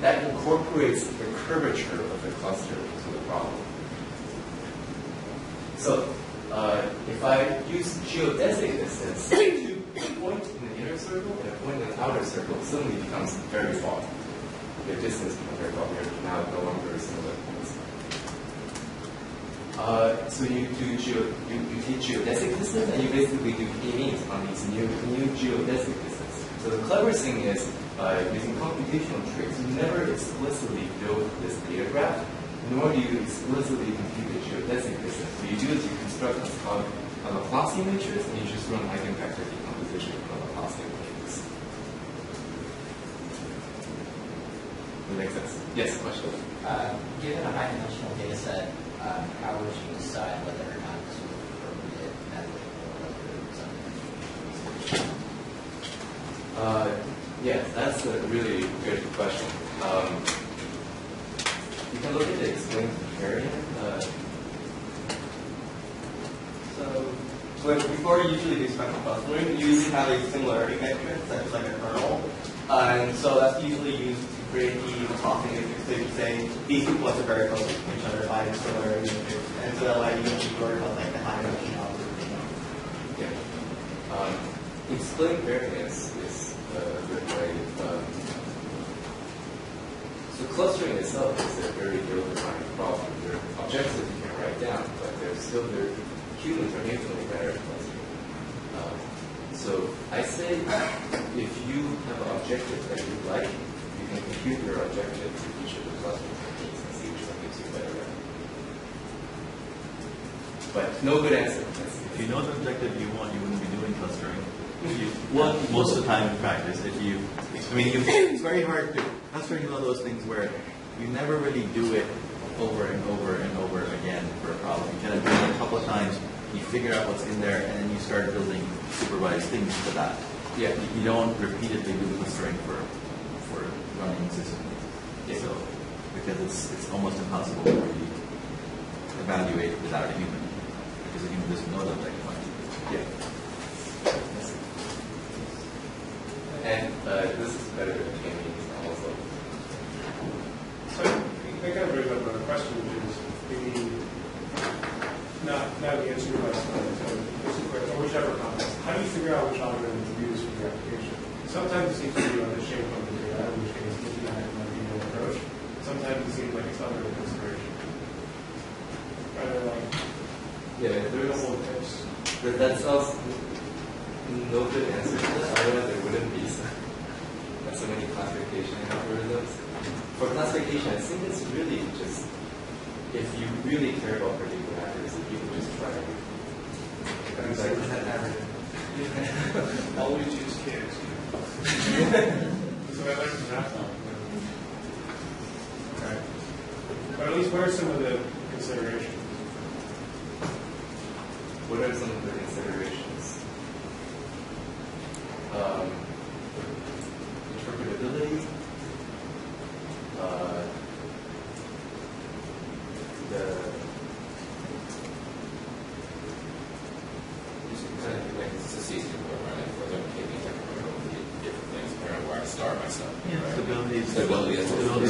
That incorporates the curvature of the cluster into the problem. So, if I use geodesic distance, a point in the inner circle and a point in the outer circle suddenly becomes very far. The distance becomes very far. We are now no longer similar points. So you take geodesic distance and you basically do k-means on these new geodesic distance. So the clever thing is using computational tricks, you never explicitly build this data graph, nor do you explicitly compute the geodesic distance. What you do is you construct what's called a Laplacian matrix, and you just run eigenvector decomposition from a Laplacian matrix. That makes sense? Yes, question? Given a high-dimensional data set, how would you decide whether or not this was appropriate method or whether something? Yes, that's a really good question. You can look at the explained covariant. So before you usually do spectral clustering, you usually have a similarity matrix that's like a kernel. And so that's usually used to create the Laplacian matrix. So you say these two plots are very close to each other by the similarity matrix. And so that way you can work on like the high dimensional algorithm. Yeah. Explained variance is a good way. So clustering itself is a very ill-defined problem. There are objectives that you can write down, but humans are infinitely better at clustering. So I say if you have an objective that you like, you can compute your objective to each of the clustering techniques and see which one gives you a better rank. But no good answer. If you know the objective you want, you wouldn't be doing clustering. Most of the time in practice, it's very hard to, clustering is one of those things where you never really do it over and over and over again for a problem. You kind of do it a couple of times, you figure out what's in there, and then you start building supervised things for that. Yeah. You don't repeatedly do clustering for running systems. Yeah. So, because it's almost impossible to really evaluate without a human, because a human doesn't know the objective function. Yeah. And this is better than k-means also. So I kind of brings up another question, which is maybe not the answer to your question, or whichever context. How do you figure out which algorithm to use for your application? Sometimes it seems to be on the shape of the data, in which case looking at it might be an approach. Sometimes it seems like it's under consideration. Are there like couple of tips? That's also no good answer to that. Otherwise, there wouldn't be so many classification algorithms. For classification, I think it's really just if you really care about predictive accuracy, you can just try it. Always use KX. So I like the math now. Okay. But at least what are some of the considerations? What are some of the considerations? Interpretability, it's just easy to work around it. For them, different things. Apparently, where I start myself. Yeah, right? stability. Stability is Stability.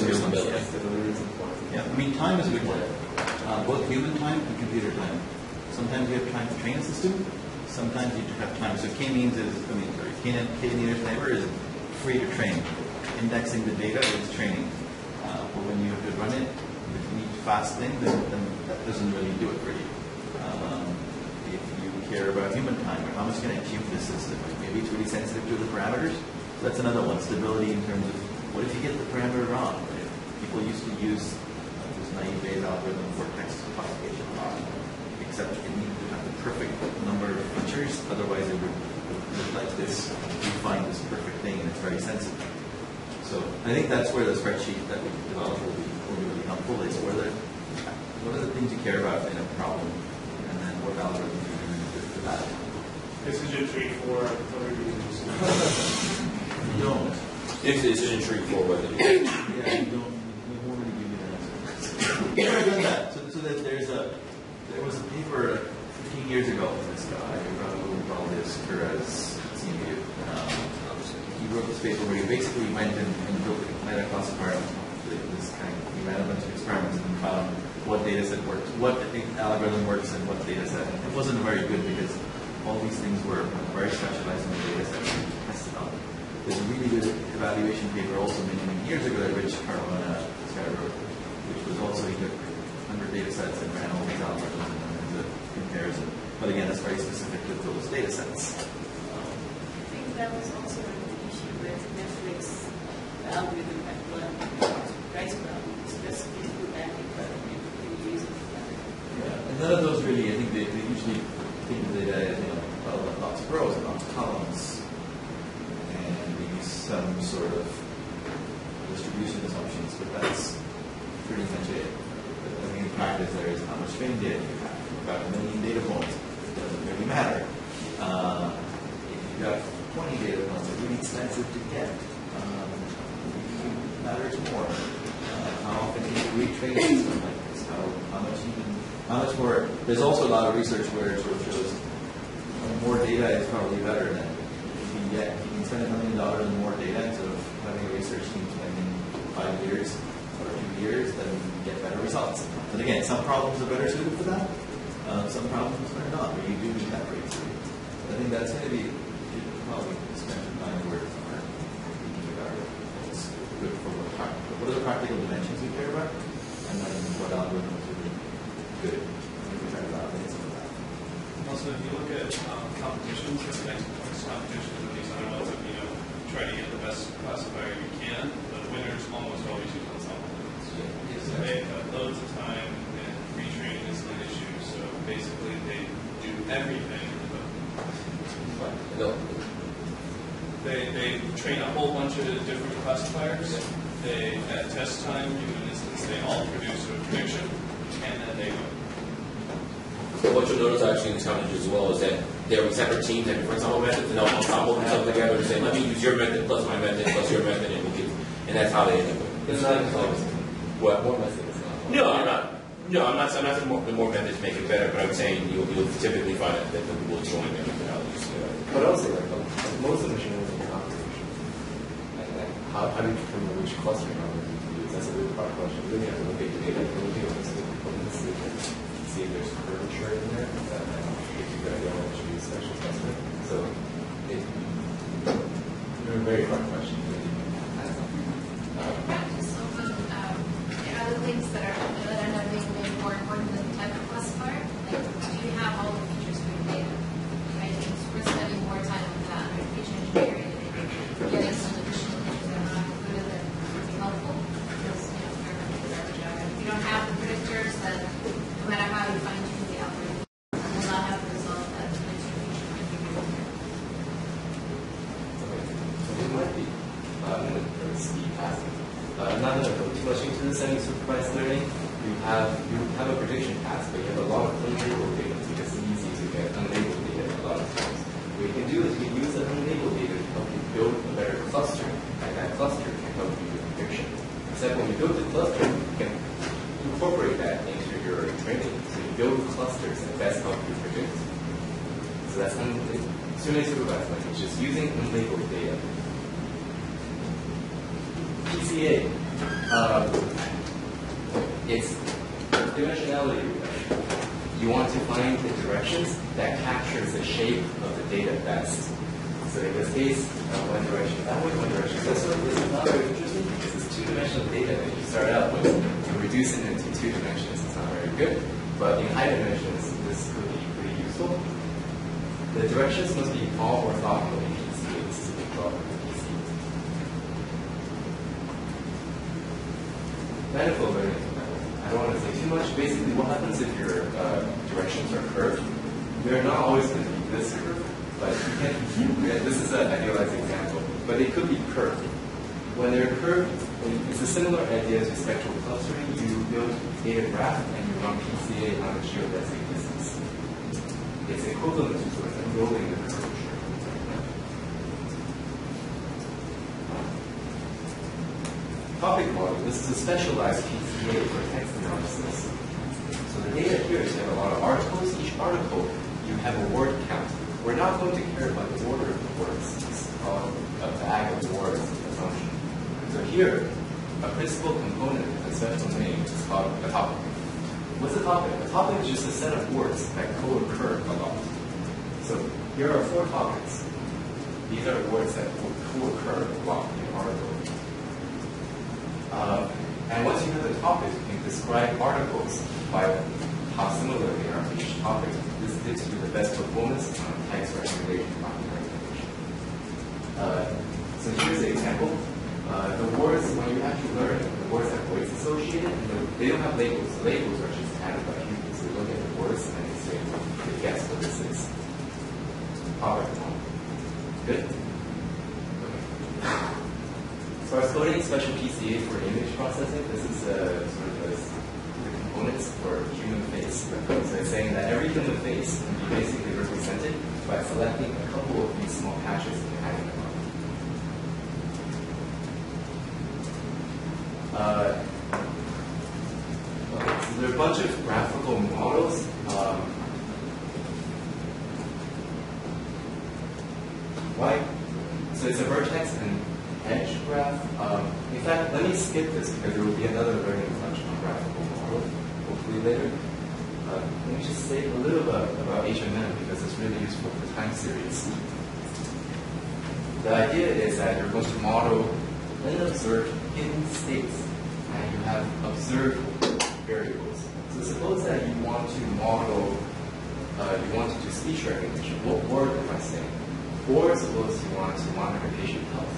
stability is important. Yeah, I mean, time is a big one. Both human time and computer time. Sometimes you have time to train a system. Sometimes you have time. So k-means is, k-meters neighbor is free to train. Indexing the data is training. But when you have to run it, if you need fast things, then that doesn't really do it for you. If you care about human time, or how much can I tune the system? Maybe it's really sensitive to the parameters. So that's another one. Stability in terms of what if you get the parameter wrong? Right? People used to use this naive Bayes algorithm for text classification, except it needed to have the perfect number of features. Otherwise, it would look like this. You find this perfect thing, and it's very sensitive. So I think that's where the spreadsheet that we developed will be really helpful. Is what are the things you care about in a problem, and then what algorithm you use for that. Decision tree for reviews. You don't. If decision tree for whether Yeah, you don't. We won't really give you an answer. We've never done that. So there was a paper 15 years ago. This guy, Raul Valdez-Perez, he wrote this paper where he basically went and built a meta classifier. He ran a bunch of experiments and found what data set works, what algorithm works, and what data set. It wasn't very good because all these things were very specialized in the data set we tested on. There's a really good evaluation paper also many years ago that Rich Caruana wrote, which was also either 100 data sets and ran all these algorithms and then the comparison. But again, that's very specific to those data sets. I think that was also an issue with Netflix algorithm that price algorithms, just people that they use it. Yeah, and none of those really, I think they usually think of the data as, lots of rows and lots of columns, and maybe some sort of distribution assumptions, but that's pretty much it. I mean, in practice, there is how much training data you have. If you've got 1 million data points, it doesn't really matter. If you've got 20 data points, it's really expensive to get. It matters more. How often do you retrain a system like this? How much more? There's also a lot of research where it sort of shows more data is probably better than you can spend $1 million on more data instead of having a research team spending 5 years or 2 years, then you get better results. But again, some problems are better suited for that. Some problems are not, where you do need that breakthrough. I think that's going to be, you should probably spend some time where thinking about what's good for what are the practical dimensions we care about, and then what algorithms would be good. We try to validate some of that. Also, if you look at competitions, there's next points competitions with these other ones of, try to get the best classifier you can. The winners almost always use ensemble limits. So they have loads of time, and retraining is an issue. So basically, they do everything. They train a whole bunch of different classifiers. They, at test time, in an instance, they all produce a prediction, and then they go. So what you'll notice actually in this company as well is that there are separate teams that for example methods, and they'll ensemble themselves together and say, let me use your method plus my method plus your method, and that's how they end up with it. It's not what more method is not. No, I'm not. No, I'm not saying the more methods make it better, but I'm saying you'll typically find that the people will join their methodologies. But also, most of the machine learning is computation. How do you determine which clustering algorithm to use? That's a really hard question. You really have to look at your data, look at what's the components, see if there's curvature in there. That might give you a good idea what you use special clustering. So it's a very hard question. Other things that end up being maybe more important than the type of classifier, like do you have all the features for your data? Right? We're spending more time on that, right? Feature engineering, and getting some additional features that are not included that would be helpful because everyone does every job. If you don't have the predictors, then no matter how you fine tune the algorithm, you will not have the result that the feature might give you. So it might be speed passing. Not going to go too much into the semi-supervised learning. You have a prediction pass, but you have a lot of unlabeled data, so it's easy to get unlabeled data a lot of times. What you can do is you can use that unlabeled data to help you build a better cluster, and that cluster can help you with prediction. Except when you build the cluster, you can incorporate that into your training. So you build clusters that best help you predict. So that's semi-supervised learning, just using unlabeled data. PCA, it's dimensionality regression. You want to find the directions that captures the shape of the data best. So in this case, one direction that way, one direction this way. This is not very interesting because it's two-dimensional data that you start out with. You reduce it into 2 dimensions. It's not very good, but in high dimensions, this could be pretty useful. The directions must be all orthogonal in PCA. This is a big problem. Manifold learning. I don't want to say too much. Basically, what happens if your directions are curved? They're not always going to be this curved, but you can. This is an idealized example, but it could be curved. When they're curved, it's a similar idea to spectral clustering. You build a graph and you run PCA on a geodesic distance. It's equivalent to sort of enrolling the curvature. Topic model, this is a specialized PCA for text analysis. So the data here is you have a lot of articles. Each article, you have a word count. We're not going to care about the order of the words. It's called a bag of words assumption. So here, a principal component of a special name is called a topic. What's a topic? A topic is just a set of words that co-occur a lot. So here are 4 topics. These are words that co-occur a lot in an article. And once you have the topics, you can describe articles by how similar they are to each topic. This gives you the best performance on text recommendation, topic recommendation. So here's an example. The words, when you actually learn, the words have weights associated, and they don't have labels. The labels are just added by humans. So you look at the words and you say, okay, guess what this is. Product one. Good? Okay. As far as coding special PCA for image processing, this is sort of the components for human face. So it's saying that every human face can be basically represented by selecting a couple of these small patches and adding them up. Okay, so there are a bunch of graphical models. Right? So it's a vertex and edge graph. In fact, let me skip this because there will be another learning touch on graphical model, hopefully later. Let me just say a little bit about HMM because it's really useful for time series. The idea is that you're going to model and observe hidden states, and you have observed variables. So suppose that you want to model, you want to do speech recognition. What word am I saying? Or suppose you want to monitor patient health,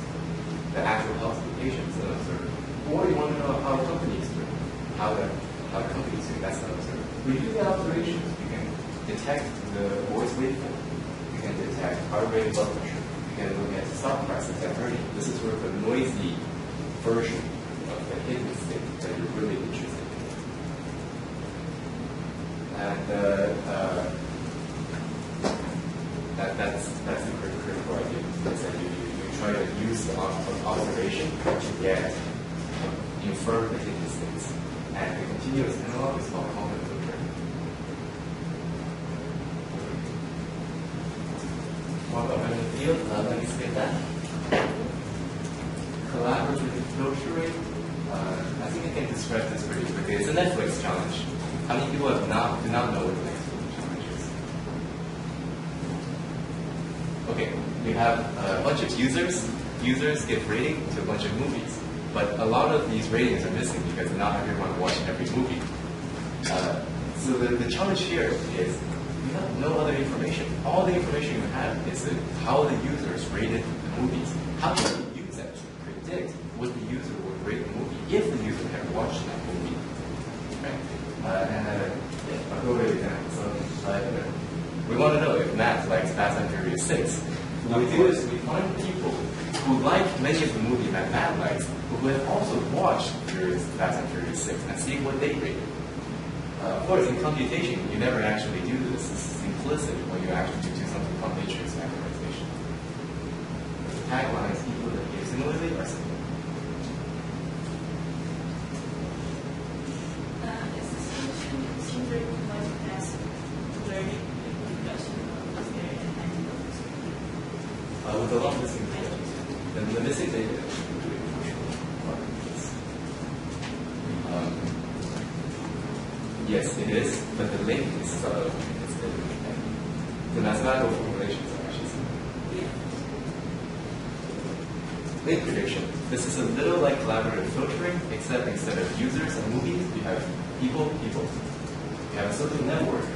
the actual health of the patients and observe. Or you want to know how a company is doing, how the company is doing, that's not observed. When you do the observations, you can detect the voice waveform, you can detect heart rate, blood pressure, you can look at stock prices and earnings. This is sort of a noisy version of the hidden state that you're really interested in. And that's the critical idea. Is that you try to use the observation to get infer the hidden states. And the continuous analog is called common filtering. What about random field? Let me skip that. Collaborative filtering. I think I can describe this pretty quickly. It's a Netflix challenge. How many people do not know what the Netflix challenge is? Okay, we have a bunch of users. Users give rating to a bunch of movies. But a lot of these ratings are missing because not everyone watched every movie. So the challenge here is you have no other information. All the information you have is how the users rated the movies. How can you use that to predict what the user would rate the movie if the user had watched that movie? Right? I'll go over it again. So we want to know if Matt likes Fast and Furious 6. What we do is we find people who like many of the movies that Matt likes, who have also watched Fast and Furious 6 and see what they rated. Of course, in computation, you never actually do this. This is implicit when you actually do something called matrix factorization. The taglines, people that behave similarly are similar. Is the solution seems very much as learning reduction of the with a lot of missing data. The missing data is really crucial part of this. Yes, it is, but the link is subtle. It's different. The mathematical formulations are actually similar. Link prediction. This is a little like collaborative filtering, except instead of users and movies, you have people. You have a social network.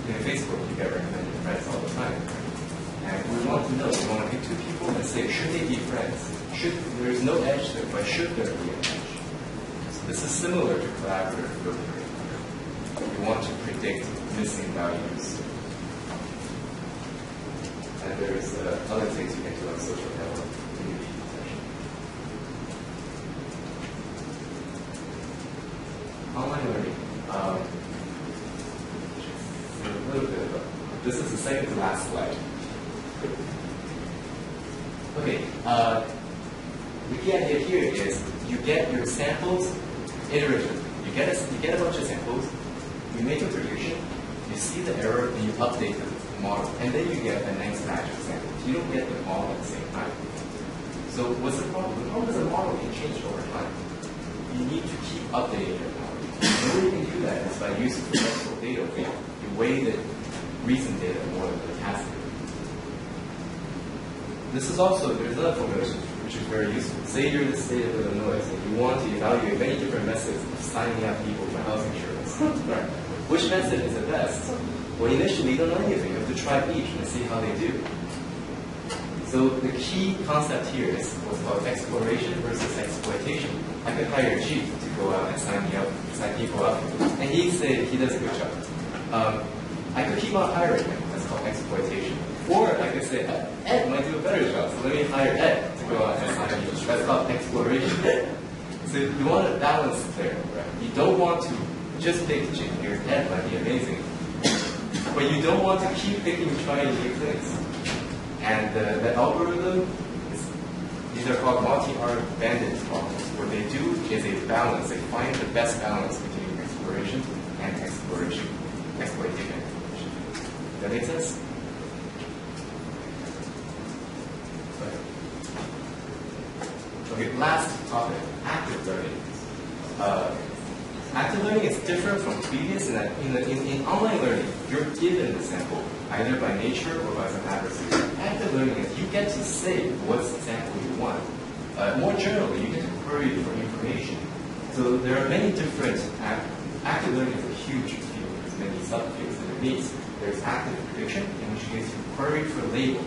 In Facebook, you get recommended friends all the time. And we want to know, we want to pick two people and say, should they be friends? There is no edge there, but should there be an edge? So this is similar to collaborative filtering. You want to predict missing values. And there's other things you can do on social network community detection. Online learning. A little bit about this is the second to last slide. Okay, the key idea here is you get your samples iteratively. You get a bunch of samples, you make a prediction, you see the error, and you update the model, and then you get the next batch of samples. You don't get the model at the same time. So what's the problem? The problem is the model can change over time. You need to keep updating your model. The way you can do that is by using flexible data weight. You weigh the recent data more than the past data. This is also, there's another formula which is very useful. Say you're in the state of Illinois and you want to evaluate many different methods of signing up people for house insurance. Right? Which method is the best? Well, initially you don't know anything. You have to try each and see how they do. So the key concept here is what's called exploration versus exploitation. I could hire a chief to go out and sign people up, and he say he does a good job. I could keep on hiring him. That's called exploitation. Or I could say Ed might do a better job, so let me hire Ed to go out and sign people. That's called exploration. So you want to balance there, right? You don't want to just pick chief because Ed might be amazing, but you don't want to keep picking, trying new things. And the algorithm, these are called multi-arc bandit problems. What they do is a balance. They find the best balance between exploration and exploitation. That make sense? Okay, last topic, active learning. Active learning is different from previous in that in online learning, you're given the sample, either by nature or by some adversary. Active learning is you get to say what sample you want. More generally, you get to query for information. So there are many different, active learning is a huge field. There's many subfields that it meets. There's active prediction, in which you get to query for label.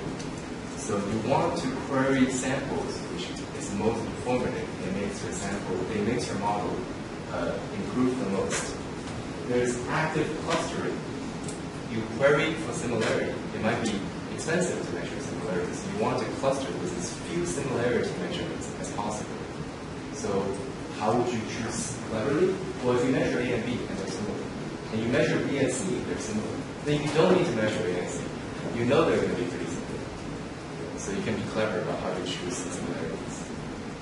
So you want to query samples, which is most informative. It makes your sample, it makes your model improve the most. There's active clustering. You query for similarity. It might be expensive to measure similarities. You want to cluster with as few similarity measurements as possible. So how would you choose cleverly? Well, if you measure A and B and they're similar, and you measure B and C, they're similar, then you don't need to measure A and C. You know they're going to be pretty similar. So you can be clever about how to choose similarities.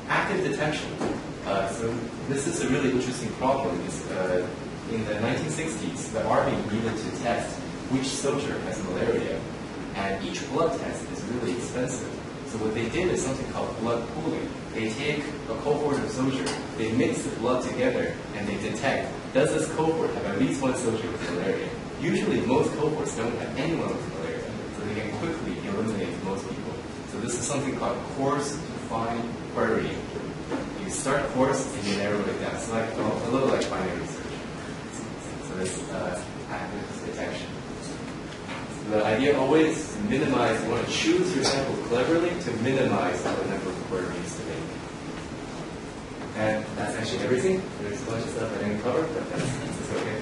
Active detection. So this is a really interesting problem. In the 1960s, the Army needed to test which soldier has malaria, and each blood test is really expensive. So what they did is something called blood pooling. They take a cohort of soldiers, they mix the blood together, and they detect, does this cohort have at least one soldier with malaria? Usually most cohorts don't have anyone with malaria, so they can quickly eliminate most people. So this is something called coarse-to-fine querying. You start coarse and you narrow it down. It's like a little like binary search. So this active detection. The idea always is to minimize, you want to choose your sample cleverly to minimize the number of queries to make. And that's actually everything. There's a bunch of stuff I didn't cover, but that's okay.